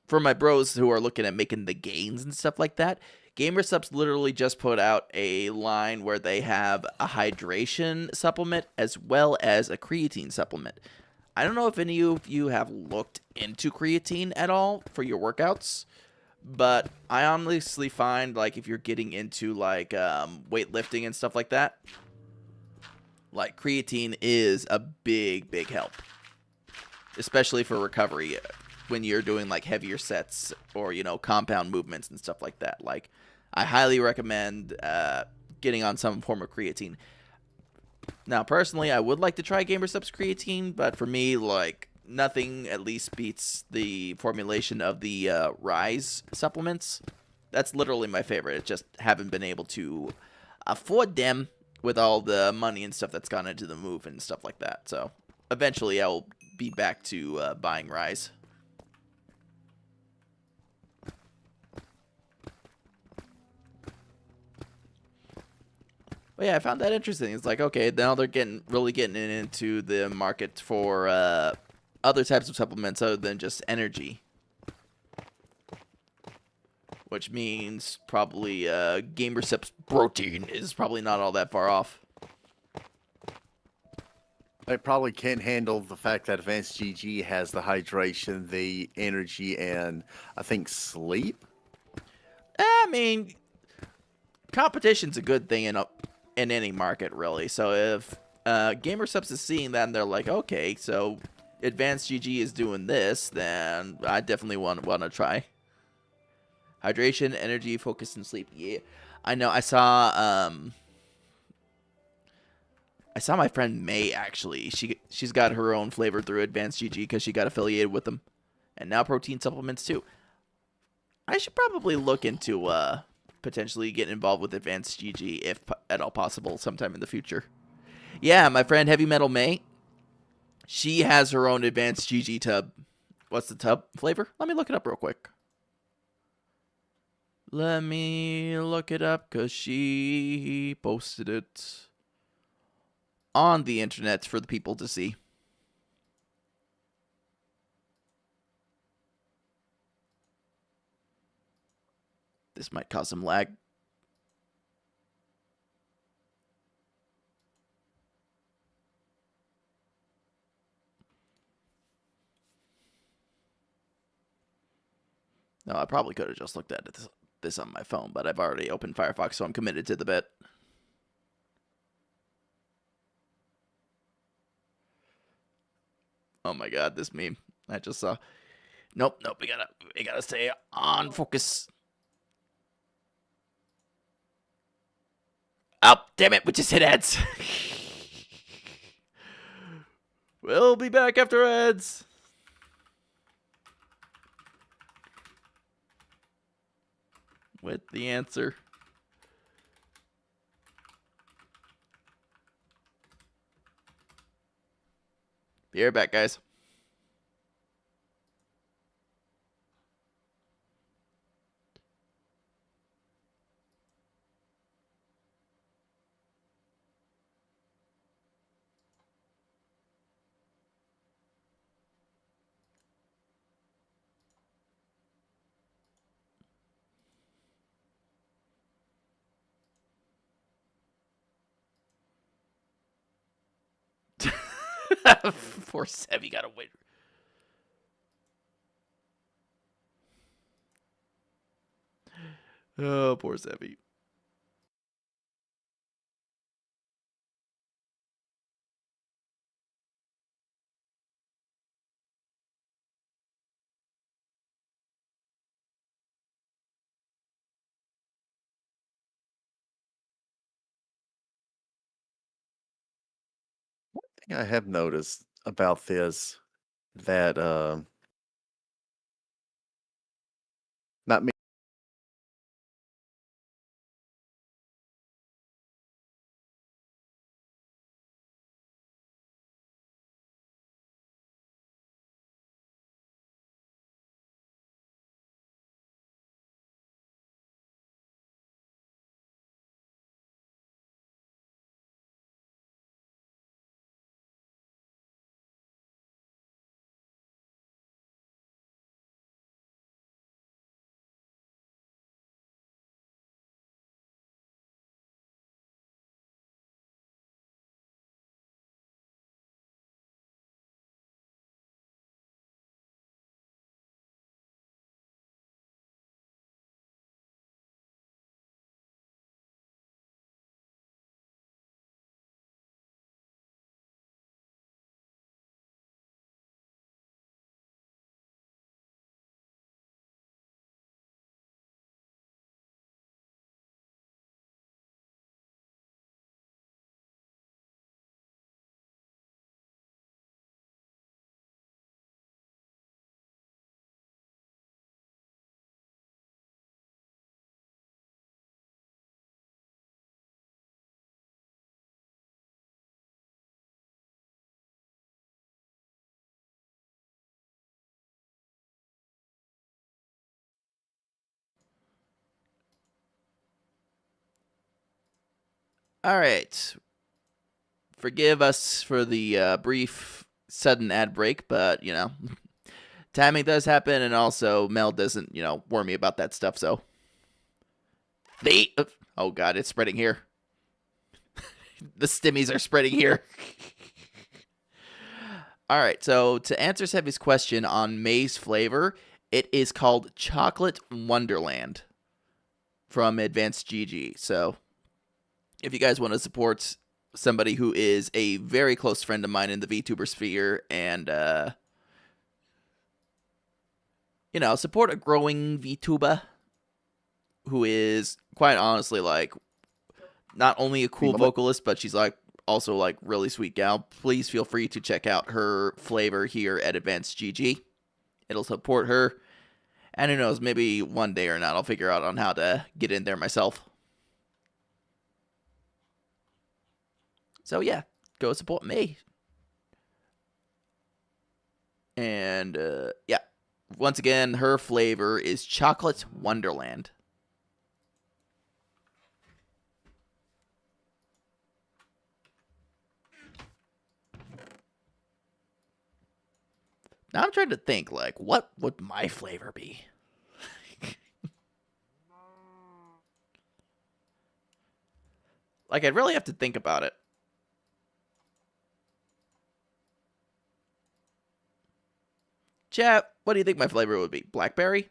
for my bros who are looking at making the gains and stuff like that. Gamer Subs literally just put out a line where they have a hydration supplement as well as a creatine supplement. I don't know if any of you have looked into creatine at all for your workouts, but I honestly find, like, if you're getting into, like, weightlifting and stuff like that, like, creatine is a big, big help, especially for recovery when you're doing, like, heavier sets or, you know, compound movements and stuff like that. Like, I highly recommend getting on some form of creatine. Now, personally, I would like to try GamerSup's creatine, but for me, like, nothing at least beats the formulation of the Rise supplements. That's literally my favorite. I just haven't been able to afford them with all the money and stuff that's gone into the move and stuff like that. So, eventually, I'll be back to buying Rise. But yeah, I found that interesting. It's like, okay, now they're really getting into the market for other types of supplements other than just energy. Which means probably GamerSup's protein is probably not all that far off. They probably can't handle the fact that Advanced GG has the hydration, the energy, and I think sleep. I mean, competition's a good thing in any market, really. So if GamerSup's is seeing that and they're like, okay, so Advanced GG is doing this, then I definitely want to try. Hydration, energy, focus, and sleep. Yeah, I know. I saw my friend May, actually. She's got her own flavor through Advanced GG because she got affiliated with them, and now protein supplements too. I should probably look into potentially getting involved with Advanced GG if at all possible sometime in the future. Yeah, my friend Heavy Metal May, she has her own Advanced GG tub. What's the tub flavor? Let me look it up real quick. Let me look it up because she posted it on the internet for the people to see. This might cause some lag. No, I probably could have just looked at this on my phone, but I've already opened Firefox, so I'm committed to the bit. Oh my god, this meme I just saw. Nope, we gotta stay on focus. Oh, damn it, we just hit ads. We'll be back after ads. With the answer. Be right back, guys. Poor Sev, gotta wait. Oh, poor Sevi. I have noticed about this that not me. All right. Forgive us for the brief, sudden ad break, but, timing does happen, and also Mel doesn't, warn me about that stuff, so. Oh, God, it's spreading here. The stimmies are spreading here. All right, so to answer Sevi's question on May's flavor, it is called Chocolate Wonderland from Advanced GG. So if you guys want to support somebody who is a very close friend of mine in the VTuber sphere and, support a growing VTuber who is quite honestly like not only a cool vocalist, but she's like also like really sweet gal, please feel free to check out her flavor here at Advanced GG. It'll support her. And who knows, maybe one day or not, I'll figure out on how to get in there myself. So yeah, go support me. And yeah, once again, her flavor is Chocolate Wonderland. Now I'm trying to think, like, what would my flavor be? Like, I'd really have to think about it. Chat, what do you think my flavor would be? Blackberry?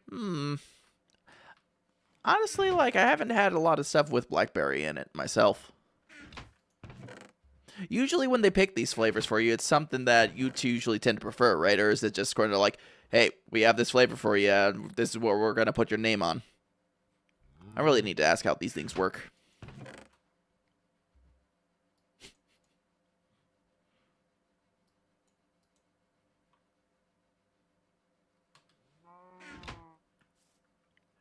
Honestly, like, I haven't had a lot of stuff with blackberry in it myself. Usually when they pick these flavors for you, it's something that you two usually tend to prefer, right? Or is it just kind of like, hey, we have this flavor for you, and this is what we're going to put your name on? I really need to ask how these things work.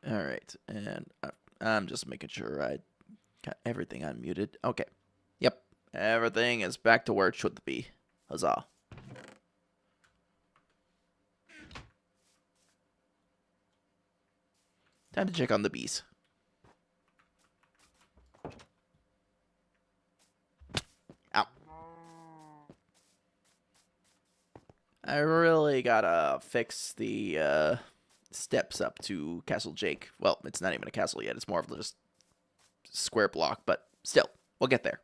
All right, and I'm just making sure I got everything unmuted. Okay. Yep. Everything is back to where it should be. Huzzah. Time to check on the bees. Ow. I really gotta fix the steps up to Castle Jake. Well, it's not even a castle yet. It's more of just square block, but still, we'll get there.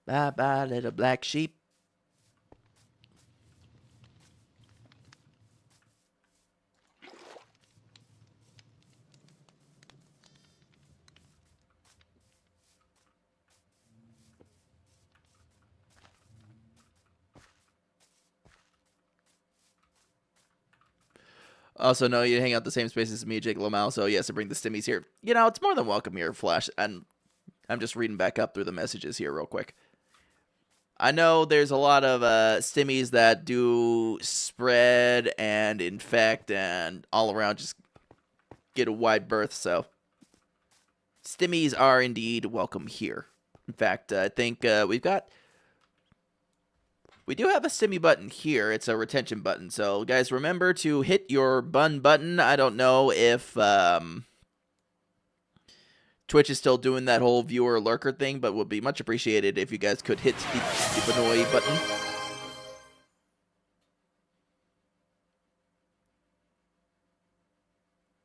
Bye-bye, little black sheep. Also, no, you hang out the same space as me, Jake Lamau, so yes, I bring the stimmies here. You know, it's more than welcome here, Flash. And I'm just reading back up through the messages here real quick. I know there's a lot of stimmies that do spread and infect and all around just get a wide berth, so stimmies are indeed welcome here. In fact, I think we do have a stimmy button here. It's a retention button. So, guys, remember to hit your button. I don't know if Twitch is still doing that whole viewer lurker thing, but would be much appreciated if you guys could hit the Benoy button.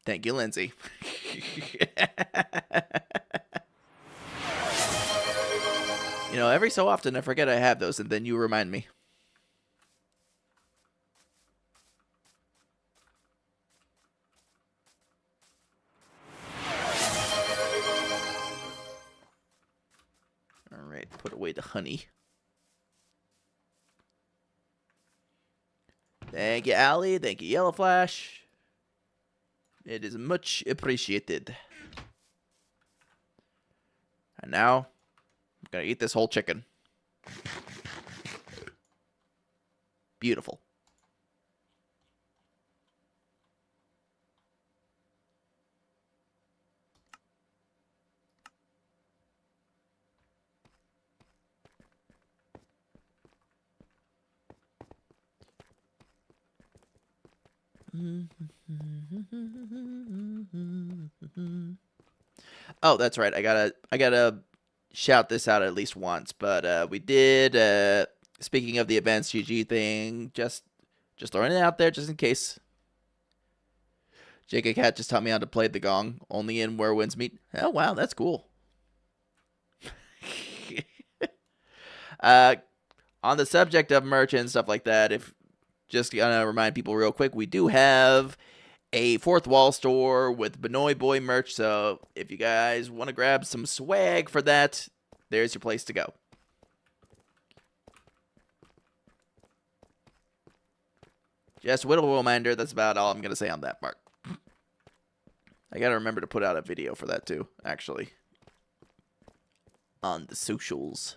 Thank you, Lindsay. You know, every so often I forget I have those, and then you remind me. All right, put away the honey. Thank you, Allie. Thank you, Yellow Flash. It is much appreciated. And now, I'm going to eat this whole chicken. Beautiful. Oh, that's right. I gotta shout this out at least once. But we did. Speaking of the advanced GG thing, just throwing it out there, just in case. JK Cat just taught me how to play the gong, only in where winds meet. Oh wow, that's cool. On the subject of merch and stuff like that, if just gonna remind people real quick, we do have a fourth wall store with Benoy Boy merch, so if you guys want to grab some swag for that, there's your place to go. Just a little reminder, that's about all I'm going to say on that part. I got to remember to put out a video for that too, actually. On the socials.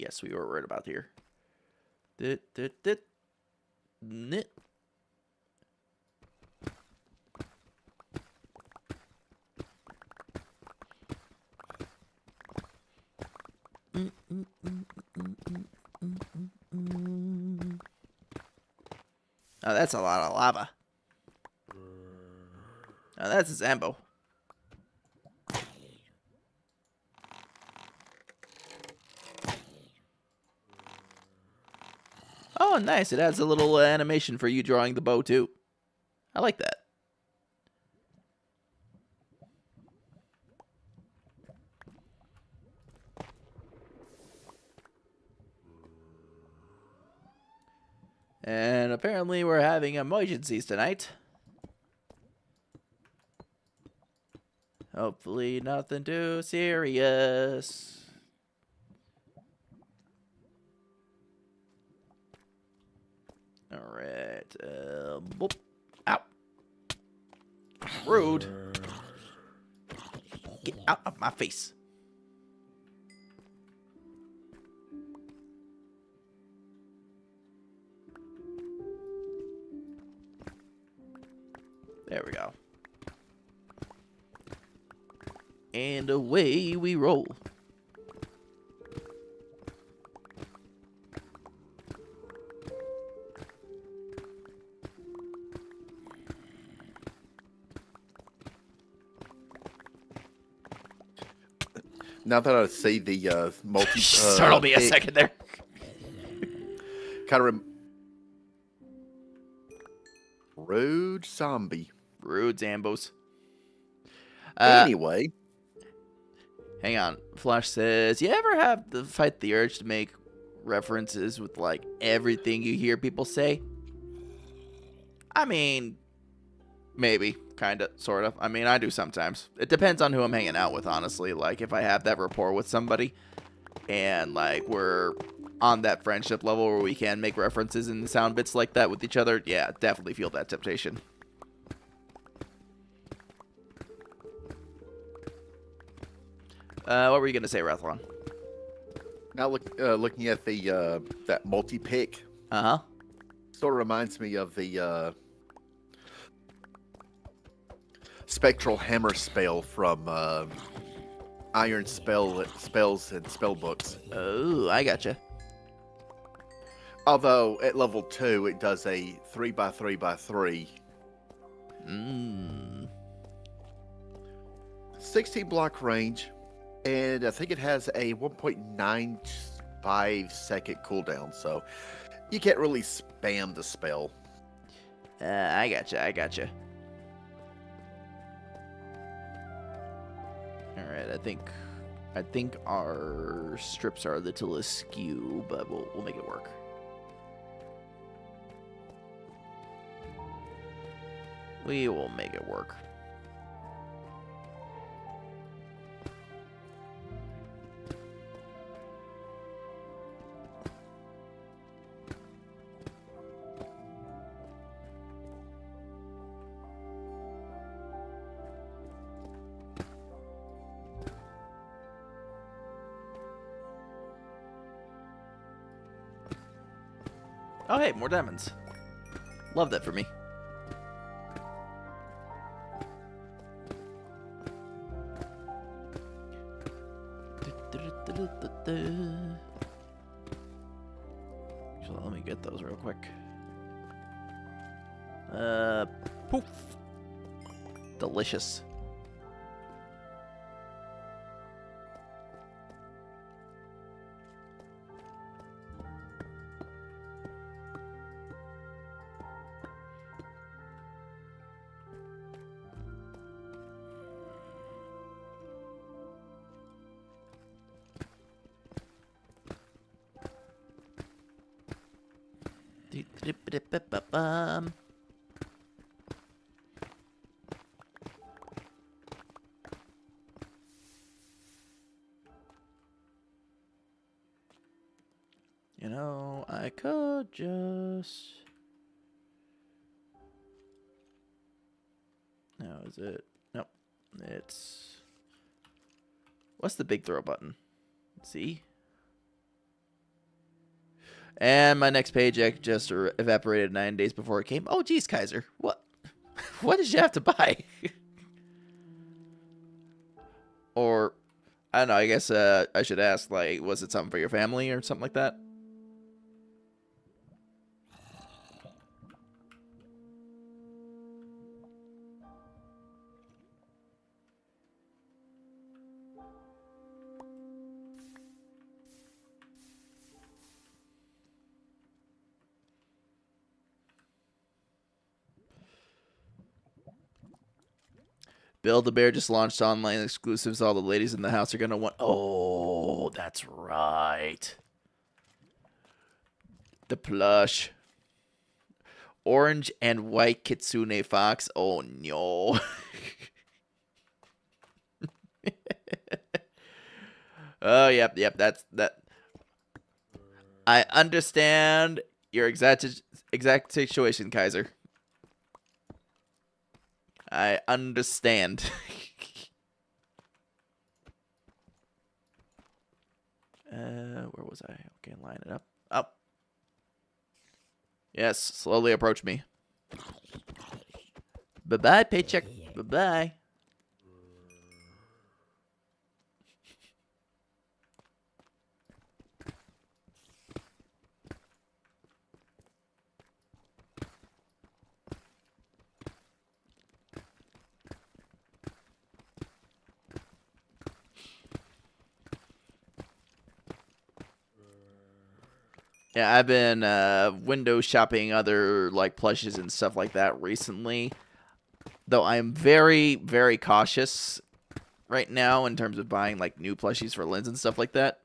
Yes, we were right about here. Knit. Oh, that's a lot of lava. Oh, that's a Zambo. Oh, nice. It adds a little animation for you drawing the bow, too. I like that. And apparently we're having emergencies tonight. Hopefully nothing too serious. Alright. Boop. Ow. Rude. Get out of my face. There we go. And away we roll. Now that I see the multi, Startle me a second there. Kind of rude zombie. Rude Zambos. Anyway, hang on. Flash says, you ever have to fight the urge to make references with like everything you hear people say? I mean, Maybe, kind of, sort of. I mean, I do sometimes. It depends on who I'm hanging out with, honestly. Like, if I have that rapport with somebody and, like, we're on that friendship level where we can make references and sound bits like that with each other, yeah, definitely feel that temptation. What were you going to say, Rathlon? Now looking at the that multi-pick, Uh-huh. sort of reminds me of the spectral hammer spell from Iron Spells and spell books. Oh, I gotcha. Although at level 2 it does a 3x3x3. 16 block range, and I think it has a 1.95 second cooldown, so you can't really spam the spell. I gotcha. Alright, I think our strips are a little askew, but we'll make it work. We will make it work. Oh, hey, more diamonds. Love that for me. So let me get those real quick. Poof. Delicious. You know, I could just... No, is it? Nope. It's... What's the big throw button? Z? And my next paycheck just evaporated 9 days before it came. Oh, geez, Kaiser. What? What did you have to buy? Or, I don't know, I guess I should ask, like, was it something for your family or something like that? Build-A-Bear just launched online exclusives. All the ladies in the house are going to want... Oh, that's right. The plush. Orange and white Kitsune Fox. Oh, no. Oh, yep. That. I understand your exact situation, Kaiser. I understand. Where was I? Okay, line it up. Up. Yes, slowly approach me. Bye-bye, paycheck. Bye-bye. Yeah, I've been window shopping other like plushes and stuff like that recently. Though I am very, very cautious right now in terms of buying like new plushies for Linz and stuff like that.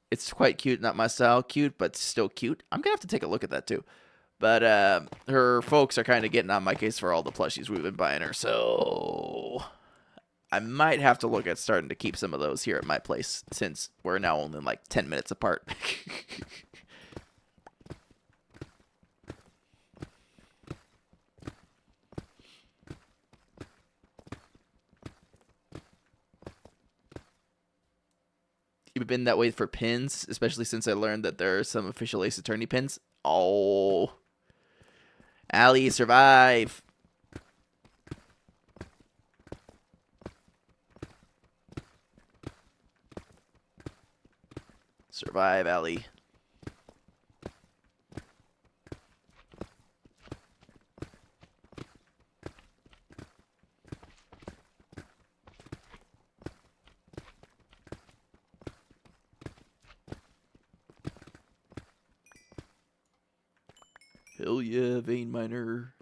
It's quite cute, not my style cute, but still cute. I'm gonna have to take a look at that too. But her folks are kind of getting on my case for all the plushies we've been buying her, so I might have to look at starting to keep some of those here at my place since we're now only like 10 minutes apart. You've been that way for pins, especially since I learned that there are some official Ace Attorney pins. Oh, Allie, survive. Survive, Allie. Hell yeah, vein miner.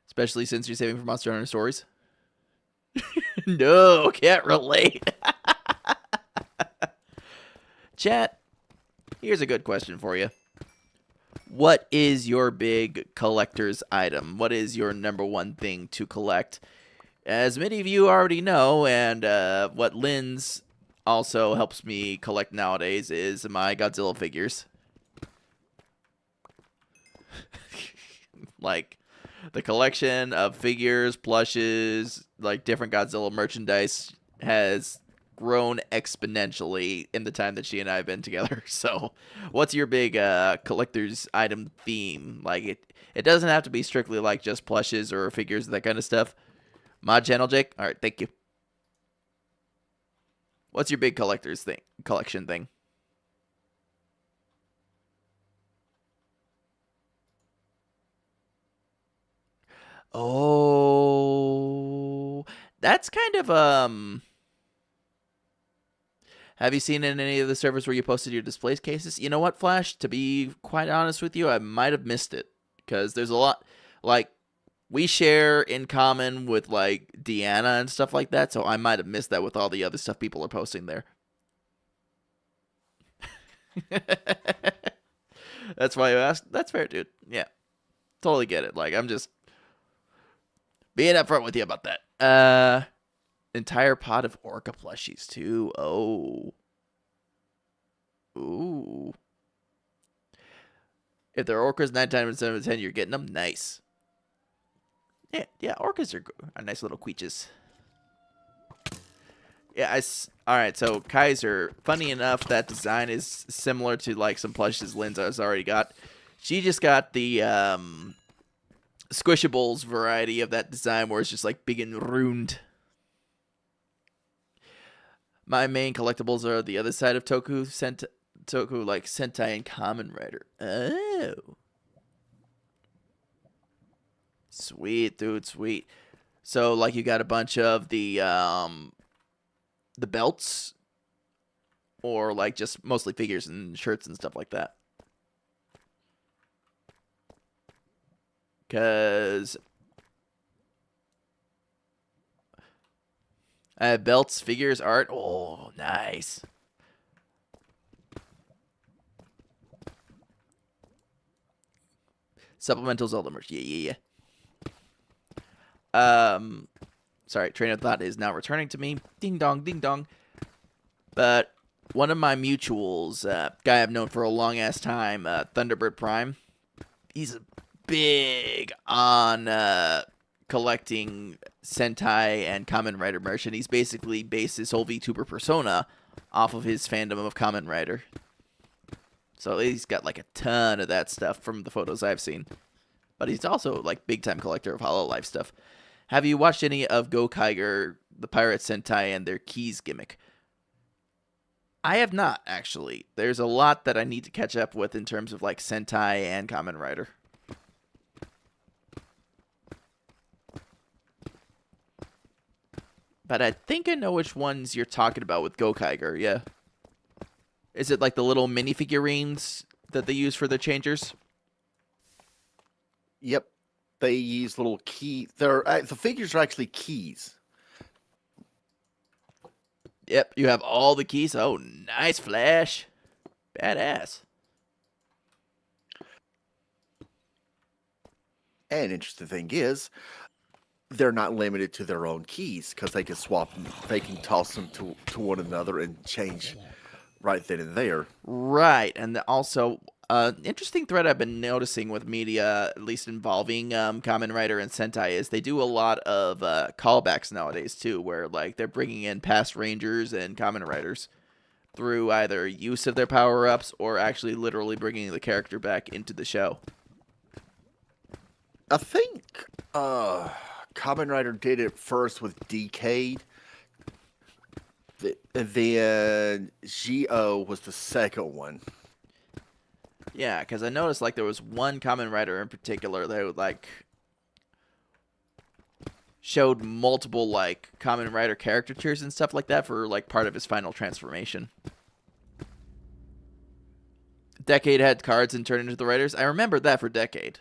Especially since you're saving for Monster Hunter Stories. No, can't relate. Chat, here's a good question for you. What is your big collector's item? What is your number one thing to collect? As many of you already know, and what Lynn's also helps me collect nowadays is my Godzilla figures. Like, the collection of figures, plushes, like different Godzilla merchandise has grown exponentially in the time that she and I have been together. So, what's your big collector's item theme? Like, it doesn't have to be strictly like just plushes or figures, that kind of stuff. Mod channel, Jake? All right, thank you. What's your big collection thing? Oh, that's kind of have you seen in any of the servers where you posted your displays cases? You know what, Flash? To be quite honest with you, I might have missed it because there's a lot, like, we share in common with like Deanna and stuff like that, so I might have missed that with all the other stuff people are posting there. That's why you asked. That's fair, dude. Yeah, totally get it. Like, I'm just being upfront with you about that. Entire pot of orca plushies too. Oh. Ooh. If they're orcas 9 times out of 10, you're getting them. Nice. Yeah, orcas are nice little creatures. Yeah, alright, so Kaiser, funny enough, that design is similar to like some plushes Lynn's has already got. She just got the Squishables variety of that design where it's just like big and ruined. My main collectibles are the other side of Toku, like Sentai and Kamen Rider. Oh. Sweet, dude, sweet. So, like, you got a bunch of the belts, or like just mostly figures and shirts and stuff like that. Because I have belts, figures, art. Oh, nice. Supplemental Zelda merch. Yeah. Sorry, train of thought is now returning to me. Ding dong, ding dong. But one of my mutuals, guy I've known for a long ass time, Thunderbird Prime, he's big on collecting Sentai and Kamen Rider merch, and he's basically based his whole VTuber persona off of his fandom of Kamen Rider. So he's got like a ton of that stuff from the photos I've seen. But he's also like big time collector of Hololive stuff. Have you watched any of Gokaiger, the Pirate Sentai, and their keys gimmick? I have not, actually. There's a lot that I need to catch up with in terms of like Sentai and Kamen Rider. But I think I know which ones you're talking about with Gokaiger, yeah. Is it like the little mini figurines that they use for their changers? Yep. They use little key. The figures are actually keys. Yep, you have all the keys. Oh, nice, Flash. Badass. And interesting thing is, they're not limited to their own keys because they can swap, they can toss them to one another and change right then and there. Right, and also, interesting thread I've been noticing with media, at least involving Kamen Rider and Sentai, is they do a lot of callbacks nowadays too, where like they're bringing in past Rangers and Kamen Riders through either use of their power-ups or actually literally bringing the character back into the show. I think Kamen Rider did it first with Decade. And then Geo was the second one. Yeah, because I noticed like there was one Kamen Rider in particular that like showed multiple like Kamen Rider caricatures and stuff like that for like part of his final transformation. Decade had cards and turned into the Riders. I remember that for Decade.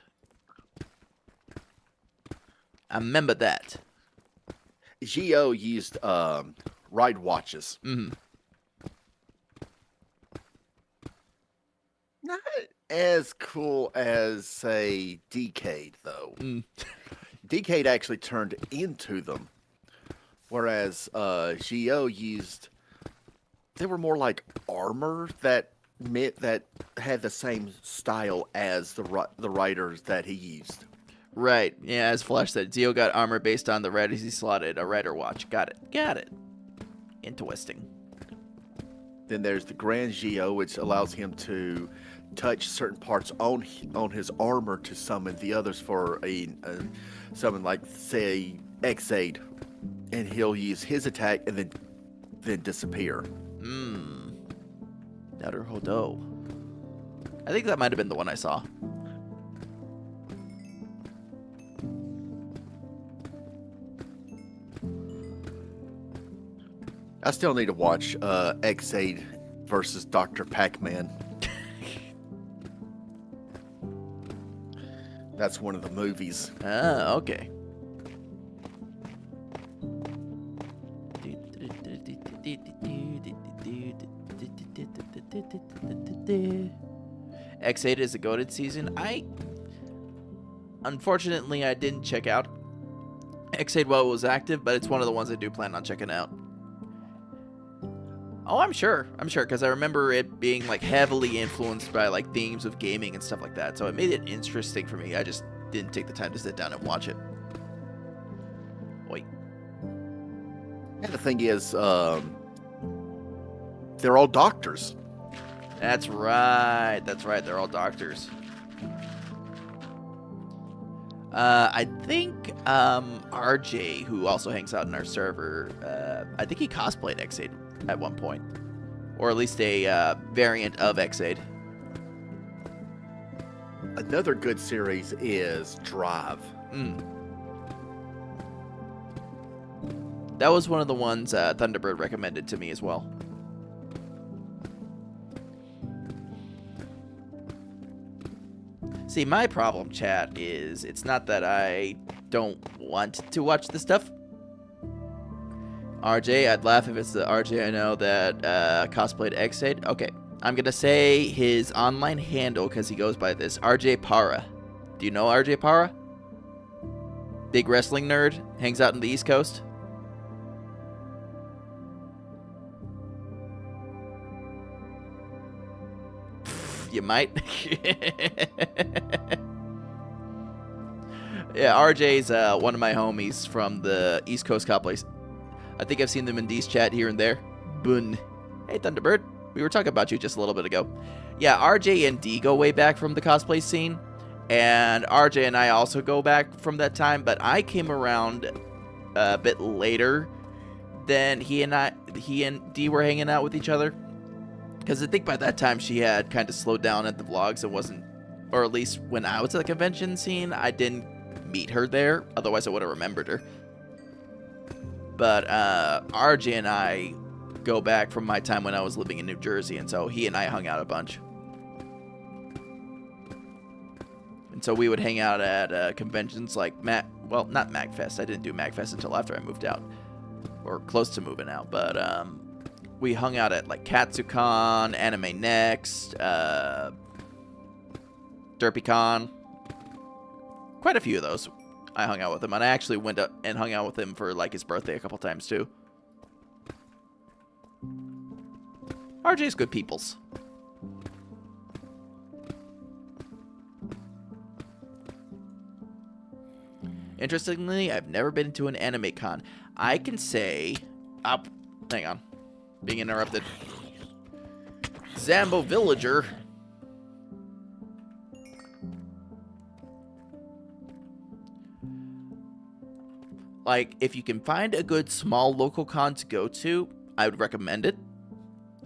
I remember that. Geo used ride watches. Mm-hmm. Not as cool as, say, Decade, though. Decade actually turned into them. Whereas Geo used... They were more like armor that had the same style as the riders that he used. Right. Yeah, as Flash said, Zeo got armor based on the Riders he slotted a Rider watch. Got it. Interesting. Then there's the Grand Geo, which allows him to touch certain parts on his armor to summon the others for a summon, like, say, X-Aid. And he'll use his attack and then disappear. Naruhodo. I think that might have been the one I saw. I still need to watch X-Aid versus Dr. Pac-Man. That's one of the movies. Ah, okay. X8 is a goated season. Unfortunately, I didn't check out X8 while it was active, but it's one of the ones I do plan on checking out. Oh, I'm sure, because I remember it being like heavily influenced by like themes of gaming and stuff like that, so it made it interesting for me. I just didn't take the time to sit down and watch it. Wait. And the thing is, they're all doctors. That's right, they're all doctors. I think RJ, who also hangs out in our server, I think he cosplayed X8 at one point. Or at least a variant of X8. Another good series is Drive. That was one of the ones Thunderbird recommended to me as well. See, my problem, chat, is it's not that I don't want to watch this stuff. RJ, I'd laugh if it's the RJ I know that cosplayed X8. Okay, I'm going to say his online handle because he goes by this. RJ Para. Do you know RJ Para? Big wrestling nerd. Hangs out in the East Coast. You might. Yeah, RJ's one of my homies from the East Coast cosplays. I think I've seen them in D's chat here and there. Boon. Hey, Thunderbird. We were talking about you just a little bit ago. Yeah, RJ and D go way back from the cosplay scene. And RJ and I also go back from that time. But I came around a bit later than he and D were hanging out with each other. Because I think by that time she had kind of slowed down at the vlogs and wasn't, or at least when I was at the convention scene, I didn't meet her there. Otherwise, I would have remembered her. But RJ and I go back from my time when I was living in New Jersey, and so he and I hung out a bunch. And so we would hang out at conventions like not MagFest. I didn't do MagFest until after I moved out, or close to moving out. But we hung out at like KatsuCon, Anime Next, DerpyCon. quite a few of those. I hung out with him, and I actually went up and hung out with him for like his birthday a couple times too. RJ's good peoples. Interestingly, I've never been to an anime con. I can say... hang on. Being interrupted. Zambo Villager. Like, if you can find a good small local con to go to, I would recommend it.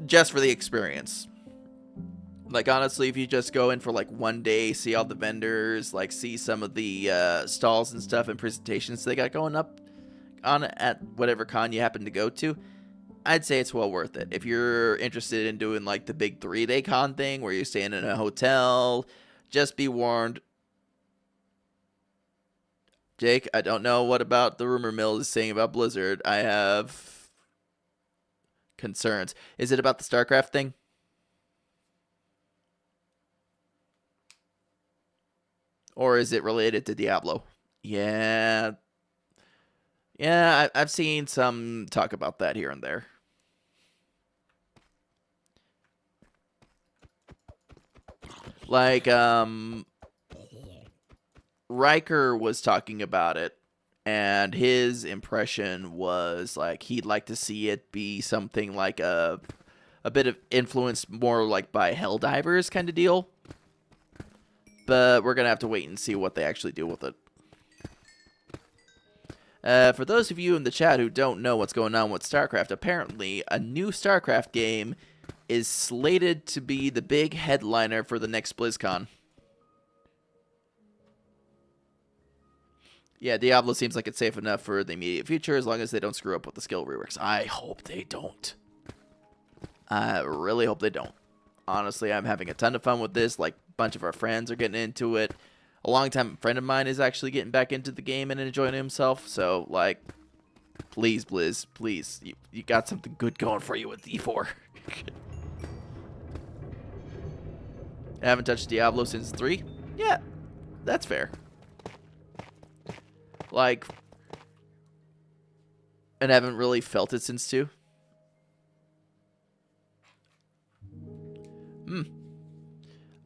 Just for the experience. Like, honestly, if you just go in for, like, one day, see all the vendors, like, see some of the stalls and stuff and presentations they got going up on at whatever con you happen to go to, I'd say it's well worth it. If you're interested in doing, like, the big 3-day con thing where you're staying in a hotel, just be warned. Jake, I don't know what about the rumor mill is saying about Blizzard. I have concerns. Is it about the StarCraft thing? Or is it related to Diablo? Yeah. Yeah, I've seen some talk about that here and there. Like, Riker was talking about it, and his impression was, like, he'd like to see it be something like a bit of influenced more, like, by Helldivers kind of deal. But we're going to have to wait and see what they actually do with it. For those of you in the chat who don't know what's going on with StarCraft, apparently a new StarCraft game is slated to be the big headliner for the next BlizzCon. Yeah, Diablo seems like it's safe enough for the immediate future as long as they don't screw up with the skill reworks. I hope they don't. I really hope they don't. Honestly, I'm having a ton of fun with this. Like, a bunch of our friends are getting into it. A longtime friend of mine is actually getting back into the game and enjoying himself. So, like, please, Blizz, please. You got something good going for you with E4. I haven't touched Diablo since 3. Yeah, that's fair. Like, and haven't really felt it since 2.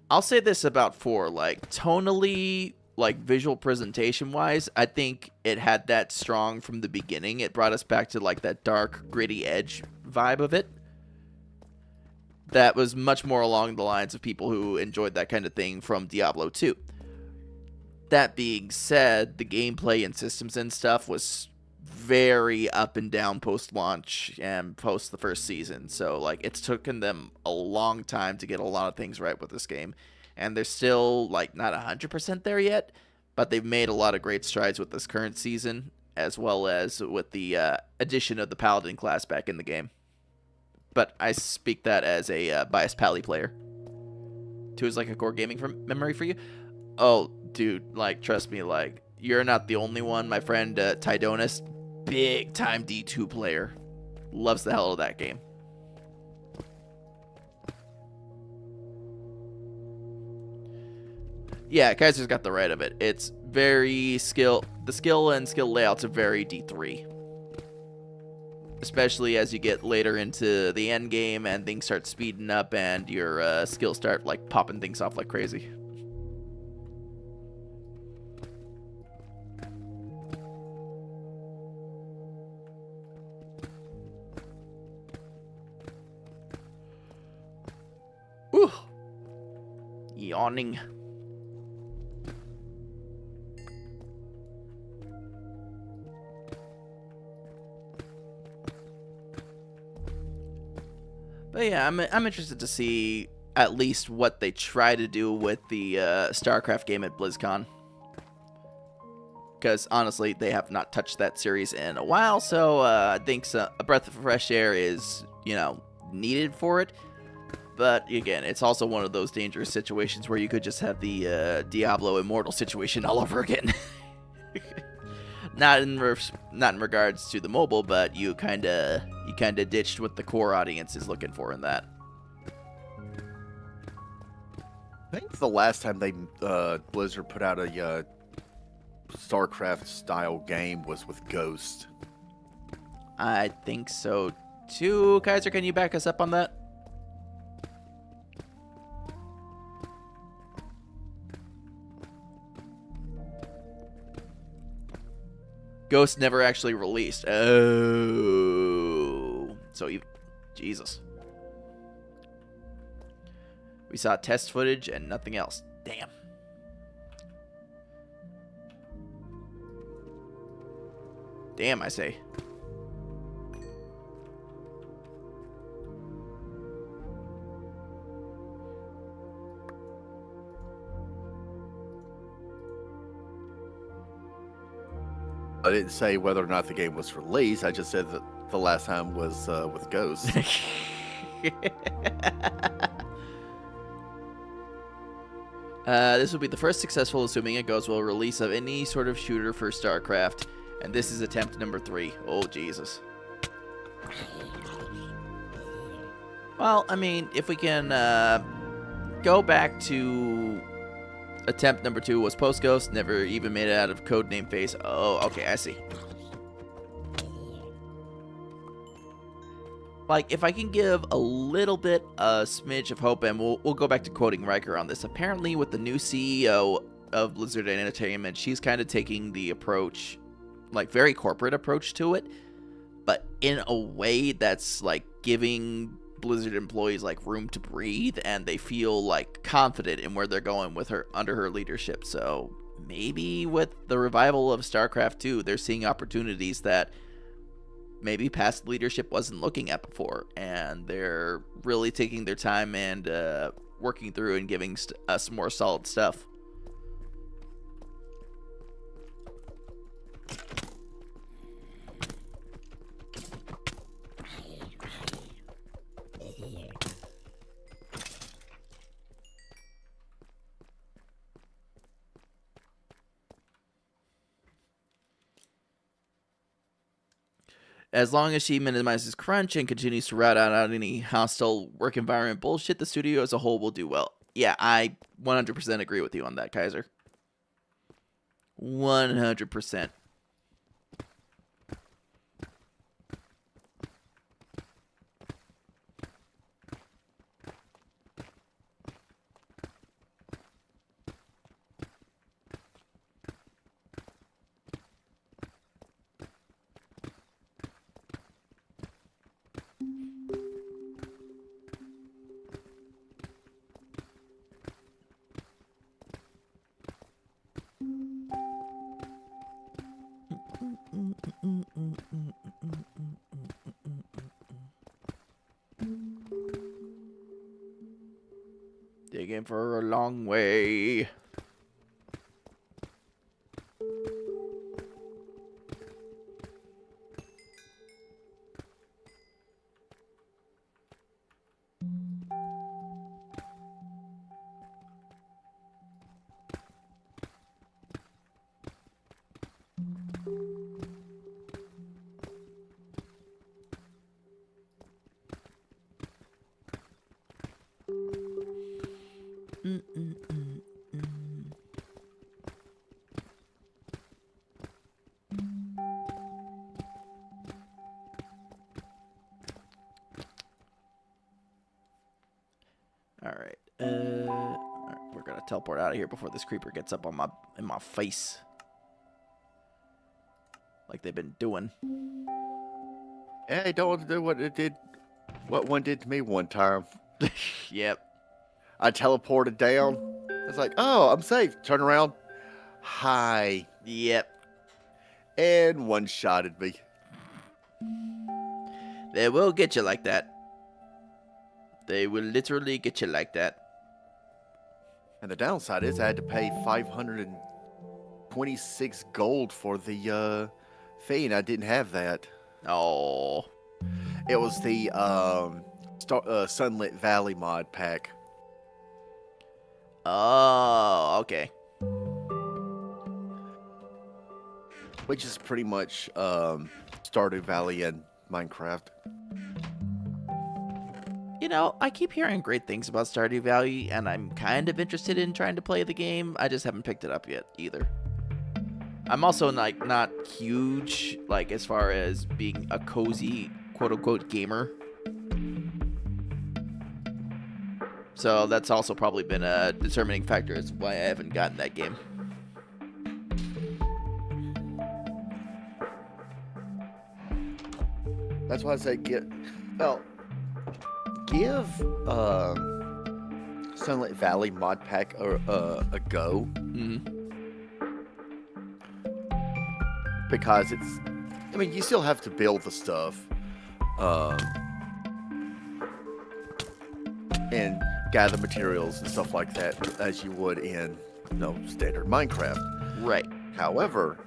I'll say this about 4, like, tonally, like, visual presentation-wise, I think it had that strong from the beginning. It brought us back to, like, that dark, gritty edge vibe of it. That was much more along the lines of people who enjoyed that kind of thing from Diablo 2. That being said, the gameplay and systems and stuff was very up and down post-launch and post the first season. So, like, it's taken them a long time to get a lot of things right with this game. And they're still, like, not 100% there yet, but they've made a lot of great strides with this current season, as well as with the addition of the Paladin class back in the game. But I speak that as a biased Pally player. 2 is like a core gaming memory for you. Oh, dude, like, trust me, like, you're not the only one. My friend Tydonis, big time D2 player, loves the hell of that game. Yeah, Kaiser's got the right of it. It's very the skill and skill layouts are very D3. Especially as you get later into the end game and things start speeding up and your skills start, like, popping things off like crazy. Whew. Yawning. But yeah, I'm interested to see at least what they try to do with the StarCraft game at BlizzCon. Because honestly, they have not touched that series in a while, so I think a breath of fresh air is, you know, needed for it. But again, it's also one of those dangerous situations where you could just have the Diablo Immortal situation all over again. Not in regards to the mobile, but you kind of ditched what the core audience is looking for in that. I think the last time Blizzard put out a StarCraft style game was with Ghost. I think so too. Kaiser, can you back us up on that? Ghost never actually released. Oh. So, Jesus. We saw test footage and nothing else. Damn. Damn, I say. I didn't say whether or not the game was released. I just said that the last time was with Ghost. This will be the first successful, assuming it goes well, release of any sort of shooter for StarCraft. And this is attempt number 3. Oh, Jesus. Well, I mean, if we can go back to attempt number 2 was post-Ghost, never even made it out of codename phase. Oh, okay, I see. Like, if I can give a little bit, a smidge of hope, and we'll go back to quoting Riker on this. Apparently, with the new CEO of Blizzard Entertainment, she's kind of taking the approach, like, very corporate approach to it, but in a way that's, like, giving Blizzard employees, like, room to breathe, and they feel, like, confident in where they're going with her, under her leadership. So, maybe with the revival of StarCraft 2, they're seeing opportunities that maybe past leadership wasn't looking at before, and they're really taking their time and working through and giving us more solid stuff. As long as she minimizes crunch and continues to route out any hostile work environment bullshit, the studio as a whole will do well. Yeah, I 100% agree with you on that, Kaiser. 100%. Digging for a long way. Alright, we're gonna teleport out of here before this creeper gets up on in my face. Like they've been doing. Hey, don't do what one did to me one time. Yep. I teleported down. I was like, oh, I'm safe. Turn around. Hi. Yep. And one-shotted me. They will get you like that. They will literally get you like that. And the downside is I had to pay 526 gold for the fee, and I didn't have that. Oh. It was the Sunlit Valley mod pack. Oh, okay. Which is pretty much Stardew Valley and Minecraft. You know, I keep hearing great things about Stardew Valley, and I'm kind of interested in trying to play the game. I just haven't picked it up yet, either. I'm also like not huge like as far as being a cozy quote unquote gamer. So that's also probably been a determining factor as why I haven't gotten that game. That's why I say give Sunlit Valley mod pack a go. Mm-hmm. Because I mean, you still have to build the stuff, and gather materials and stuff like that as you would in, standard Minecraft. Right. However,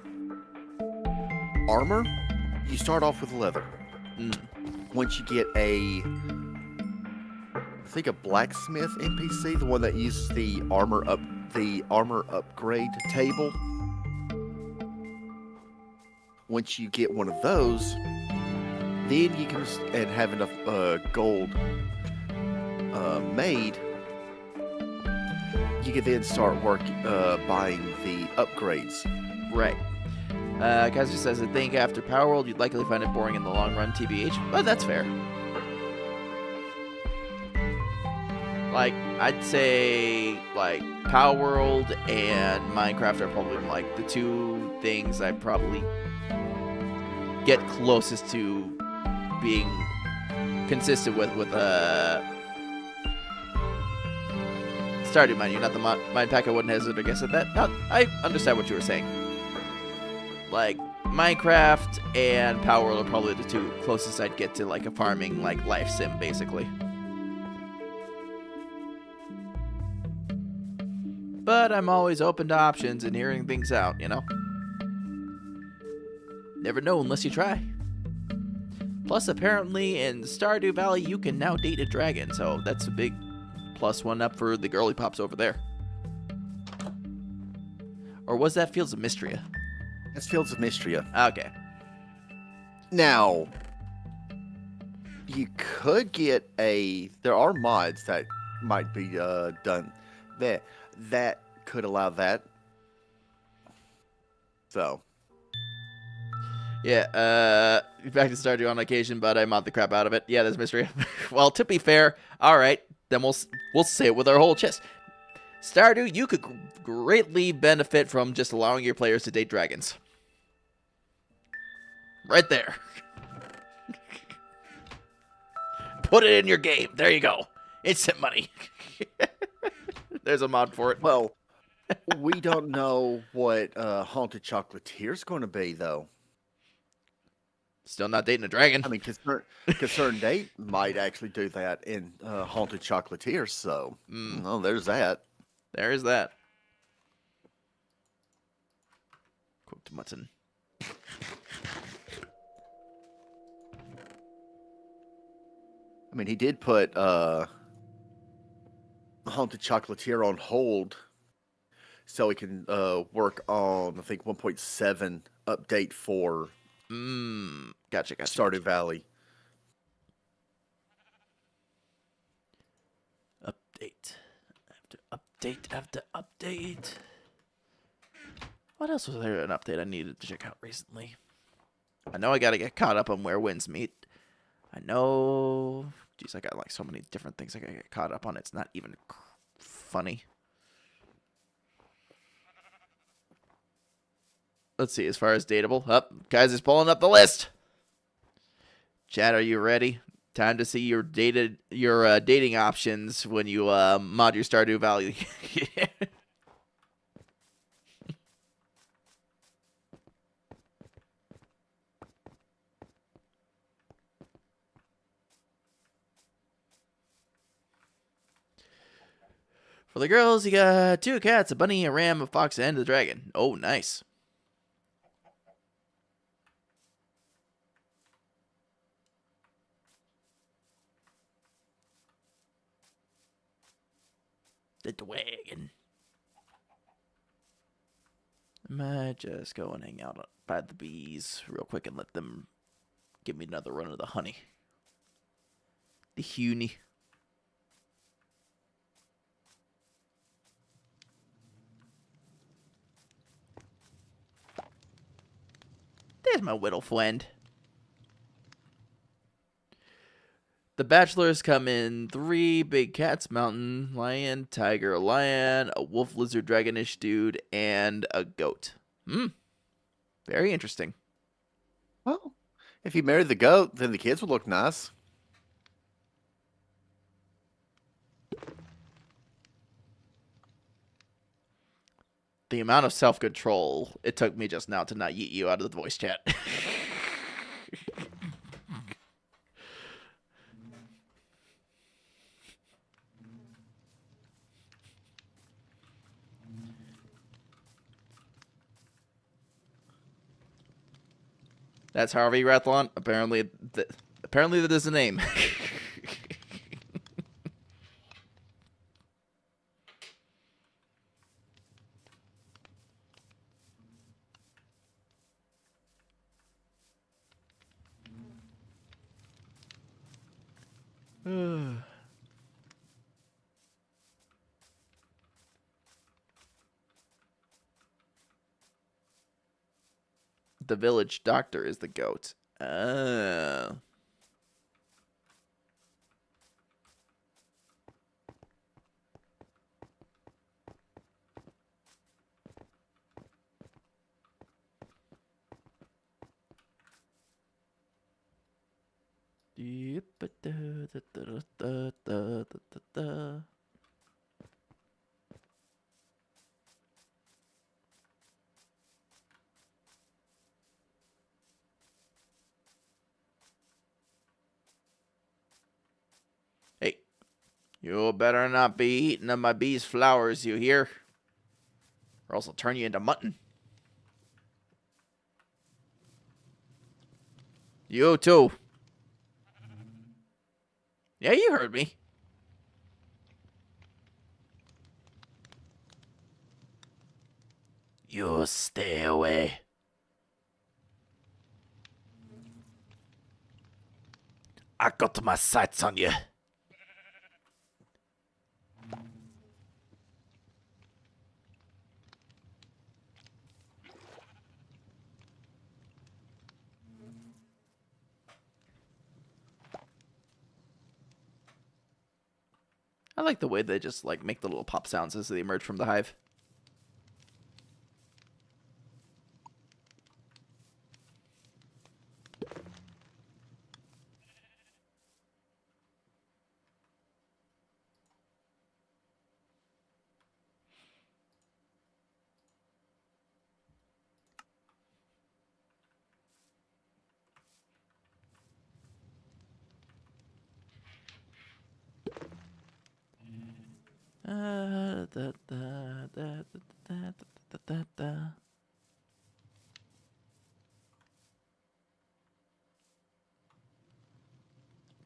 armor, you start off with leather. Once you get I think a blacksmith NPC, the one that uses the armor upgrade table. Once you get one of those, then you can and have enough gold made. You can then start buying the upgrades. Right. Kaiser says, I think after Power World, you'd likely find it boring in the long run, TBH. But that's fair. Like, I'd say, like, Power World and Minecraft are probably, like, the two things I probably get closest to being consistent with Stardew, mind you, not the Mind Pack. I wouldn't hesitate to guess at that. No, I understand what you were saying. Like, Minecraft and Power World are probably the two closest I'd get to, like, a farming, like, life sim, basically. But I'm always open to options and hearing things out, you know? Never know unless you try. Plus, apparently, in Stardew Valley, you can now date a dragon, so that's a big plus one up for the girly pops over there. Or was that Fields of Mystria? That's Fields of Mystria. Okay. Now, you could get there are mods that might be done that could allow that. So. Yeah, back to Stardew on occasion, but I mod the crap out of it. Yeah, there's Mystery. Well, to be fair, alright, then we'll say it with our whole chest. Stardew, you could greatly benefit from just allowing your players to date dragons. Right there. Put it in your game. There you go. Instant money. There's a mod for it. Well, we don't know what Haunted Chocolatier's going to be, though. Still not dating a dragon. I mean, Concerned Date might actually do that in Haunted Chocolatier, so there's that. There is that. Cooked mutton. I mean, he did put Haunted Chocolatier on hold so he can work on, I think, 1.7 update for Gotcha. Stardew Valley. Update. After update. What else was there an update I needed to check out recently? I know I gotta get caught up on Where Winds Meet. I know... Jeez, I got like so many different things I gotta get caught up on. It's not even funny. Let's see, as far as dateable. Guys is pulling up the list. Chat, are you ready? Time to see your dating options when you mod your Stardew Valley. For the girls, you got 2 cats, a bunny, a ram, a fox, and a dragon. Oh, nice. The dragon. I might just go and hang out by the bees real quick and let them give me another run of the honey. The honey. There's my little friend. The bachelors come in 3 big cats, mountain lion, tiger lion, a wolf lizard dragonish dude, and a goat. Very interesting. Well, if you marry the goat, then the kids will look nice. The amount of self-control it took me just now to not yeet you out of the voice chat. That's Harvey Rathlon. Apparently that is a name. The village doctor is the goat. Oh. Hey, you better not be eating of my bee's flowers, you hear? Or else I'll turn you into mutton. You too. Yeah, you heard me. You stay away. I got my sights on you. I like the way they just like make the little pop sounds as they emerge from the hive.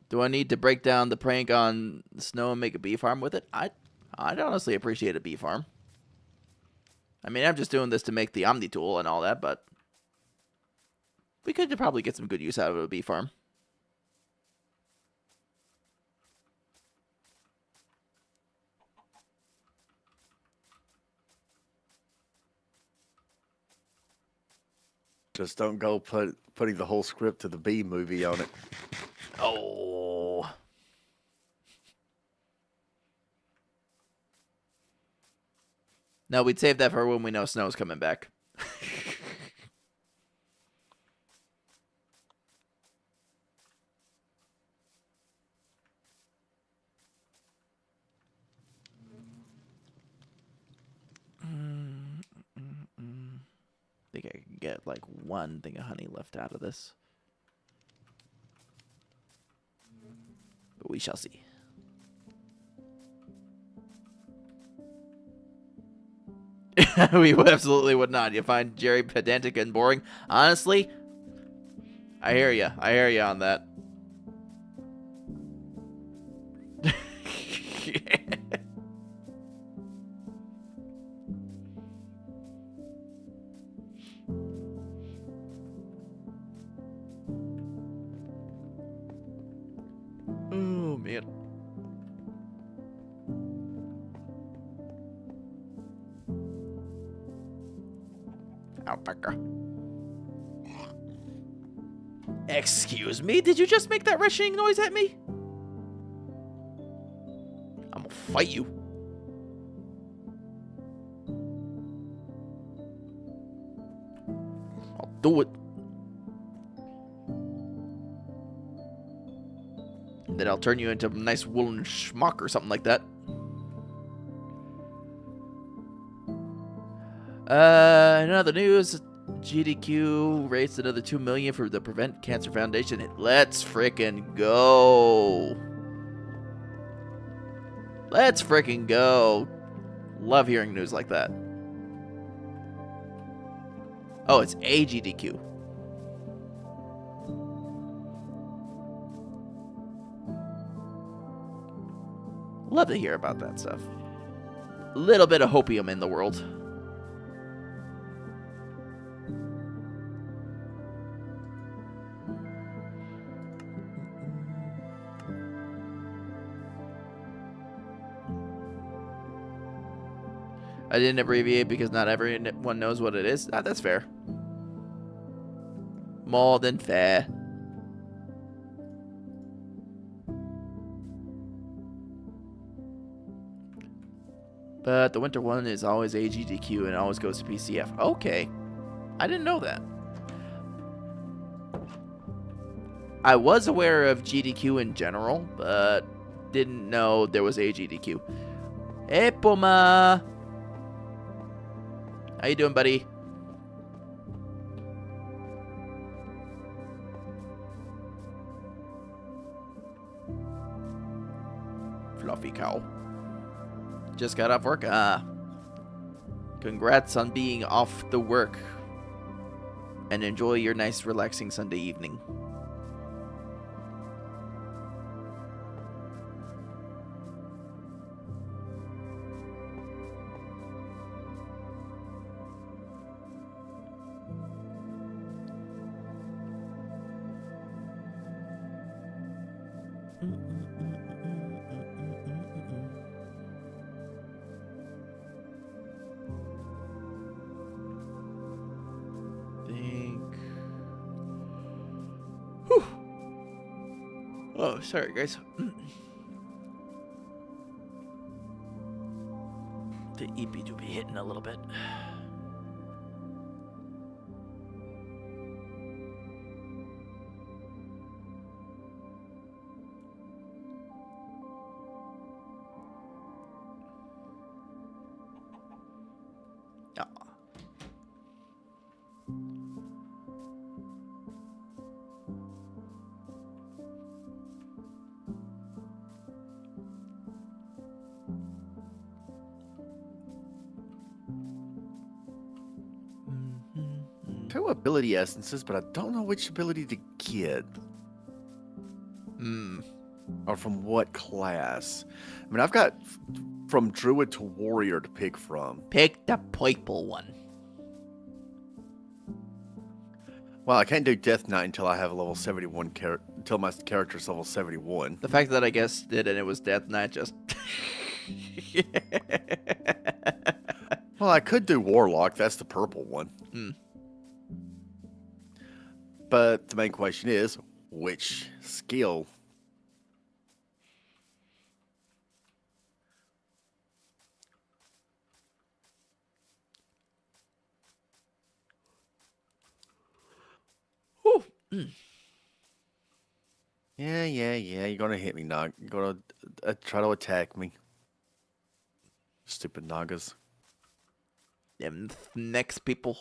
Do I need to break down the prank on Snow and make a bee farm with it? I'd honestly appreciate a bee farm. I mean, I'm just doing this to make the Omni tool and all that, but we could probably get some good use out of a bee farm. Just don't go putting the whole script to the Bee movie on it. Oh. No, we'd save that for when we know Snow's coming back. I think I can get like 1 thing of honey left out of this. But we shall see. We absolutely would not. You find Jerry pedantic and boring. Honestly, I hear you. I hear you on that. Oh, man. Alpaca. Excuse me? Did you just make that rushing noise at me? I'm gonna fight you. I'll do it. And then I'll turn you into a nice woolen schmuck or something like that. In other news, GDQ raised another $2 million for the Prevent Cancer Foundation. Let's frickin' go. Let's frickin' go. Love hearing news like that. Oh, it's a GDQ. Love to hear about that stuff. A little bit of hopium in the world. I didn't abbreviate because not everyone knows what it is. That's fair. More than fair. But the winter one is always AGDQ and always goes to PCF. Okay. I didn't know that. I was aware of GDQ in general, but didn't know there was AGDQ. Hey, Puma! How you doing, buddy? Fluffy cow. Just got off work. Congrats on being off the work. And enjoy your nice, relaxing Sunday evening. Oh, sorry, guys. The EP do be hitting a little bit. Two ability essences, but I don't know which ability to get. Or from what class. I mean, I've got from Druid to Warrior to pick from. Pick the purple one. Well, I can't do Death Knight until I have a level 71 until my character's level 71. The fact that I guessed it and it was Death Knight just... Well, I could do Warlock. That's the purple one. But the main question is, which skill? Yeah. You're gonna hit me, Nog. You're gonna try to attack me. Stupid Nagas. Them next people.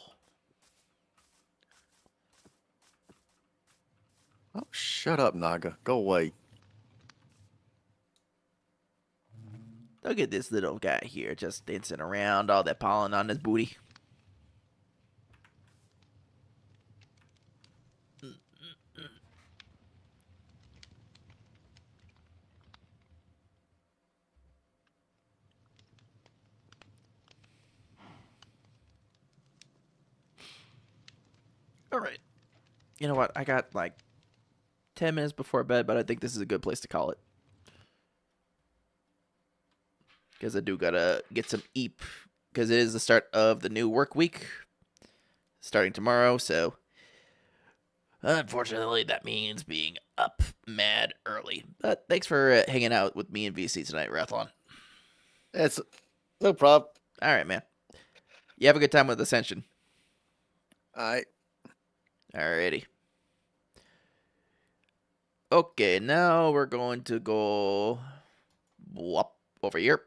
Oh, shut up, Naga. Go away. Look at this little guy here just dancing around, all that pollen on his booty. All right. You know what? I got like 10 minutes before bed, but I think this is a good place to call it. Because I do gotta get some eep. Because it is the start of the new work week. Starting tomorrow, so... Unfortunately, that means being up mad early. But thanks for hanging out with me and VC tonight, Rathlon. It's no problem. All right, man. You have a good time with Ascension. All right. Alrighty. Okay, now we're going to go over here.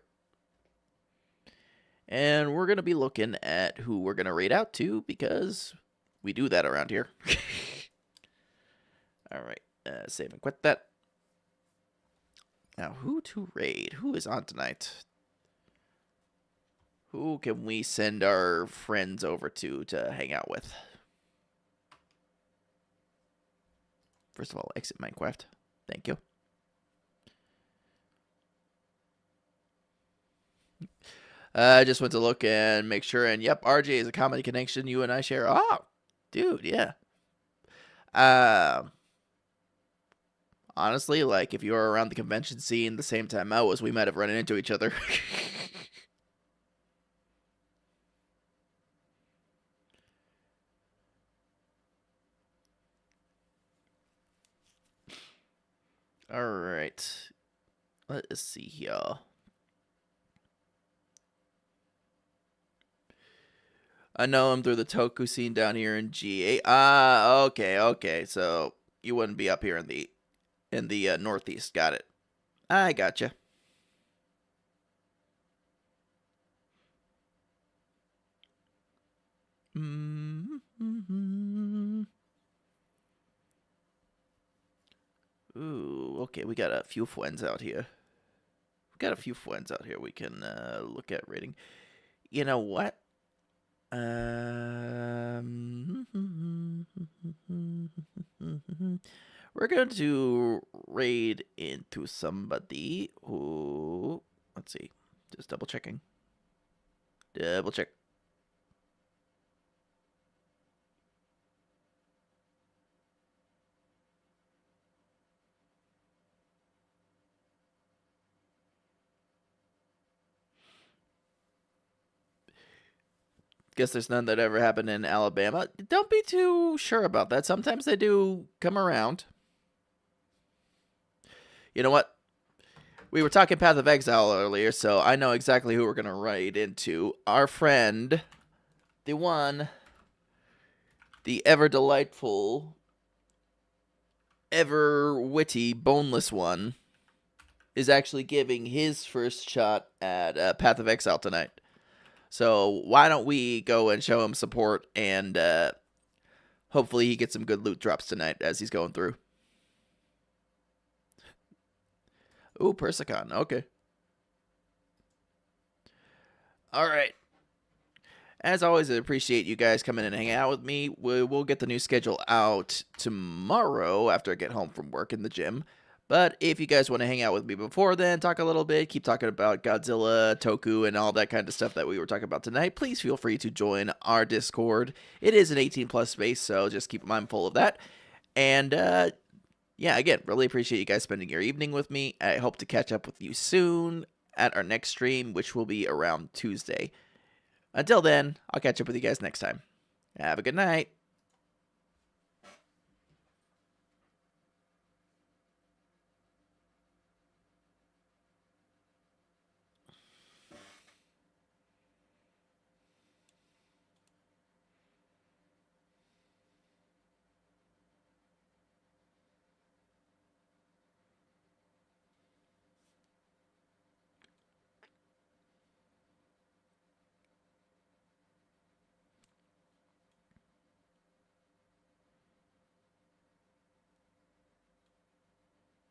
And we're going to be looking at who we're going to raid out to because we do that around here. Alright, save and quit that. Now, who to raid? Who is on tonight? Who can we send our friends over to hang out with? First of all, exit Minecraft. Thank you. I just went to look and make sure, and yep, RJ is a comedy connection you and I share. Oh, dude, yeah. Honestly, like, if you were around the convention scene the same time I was, we might have run into each other. Alright. Let's see here. I know him through the Toku scene down here in GA. Ah, okay. So you wouldn't be up here in the Northeast. Got it. I gotcha. Ooh, okay. We got a few friends out here. We can look at rating. You know what? We're going to raid into somebody who, let's see, just double checking. Double check. Guess there's none that ever happened in Alabama. Don't be too sure about that. Sometimes they do come around. You know what? We were talking Path of Exile earlier, so I know exactly who we're going to raid into. Our friend, the one, the ever delightful, ever witty, boneless one, is actually giving his first shot at Path of Exile tonight. So why don't we go and show him support, and hopefully he gets some good loot drops tonight as he's going through. Ooh, Persicon. Okay. All right. As always, I appreciate you guys coming and hanging out with me. We'll get the new schedule out tomorrow after I get home from work in the gym. But if you guys want to hang out with me before then, talk a little bit, keep talking about Godzilla, Toku, and all that kind of stuff that we were talking about tonight, please feel free to join our Discord. It is an 18+ space, so just keep mindful of that. And, yeah, again, really appreciate you guys spending your evening with me. I hope to catch up with you soon at our next stream, which will be around Tuesday. Until then, I'll catch up with you guys next time. Have a good night.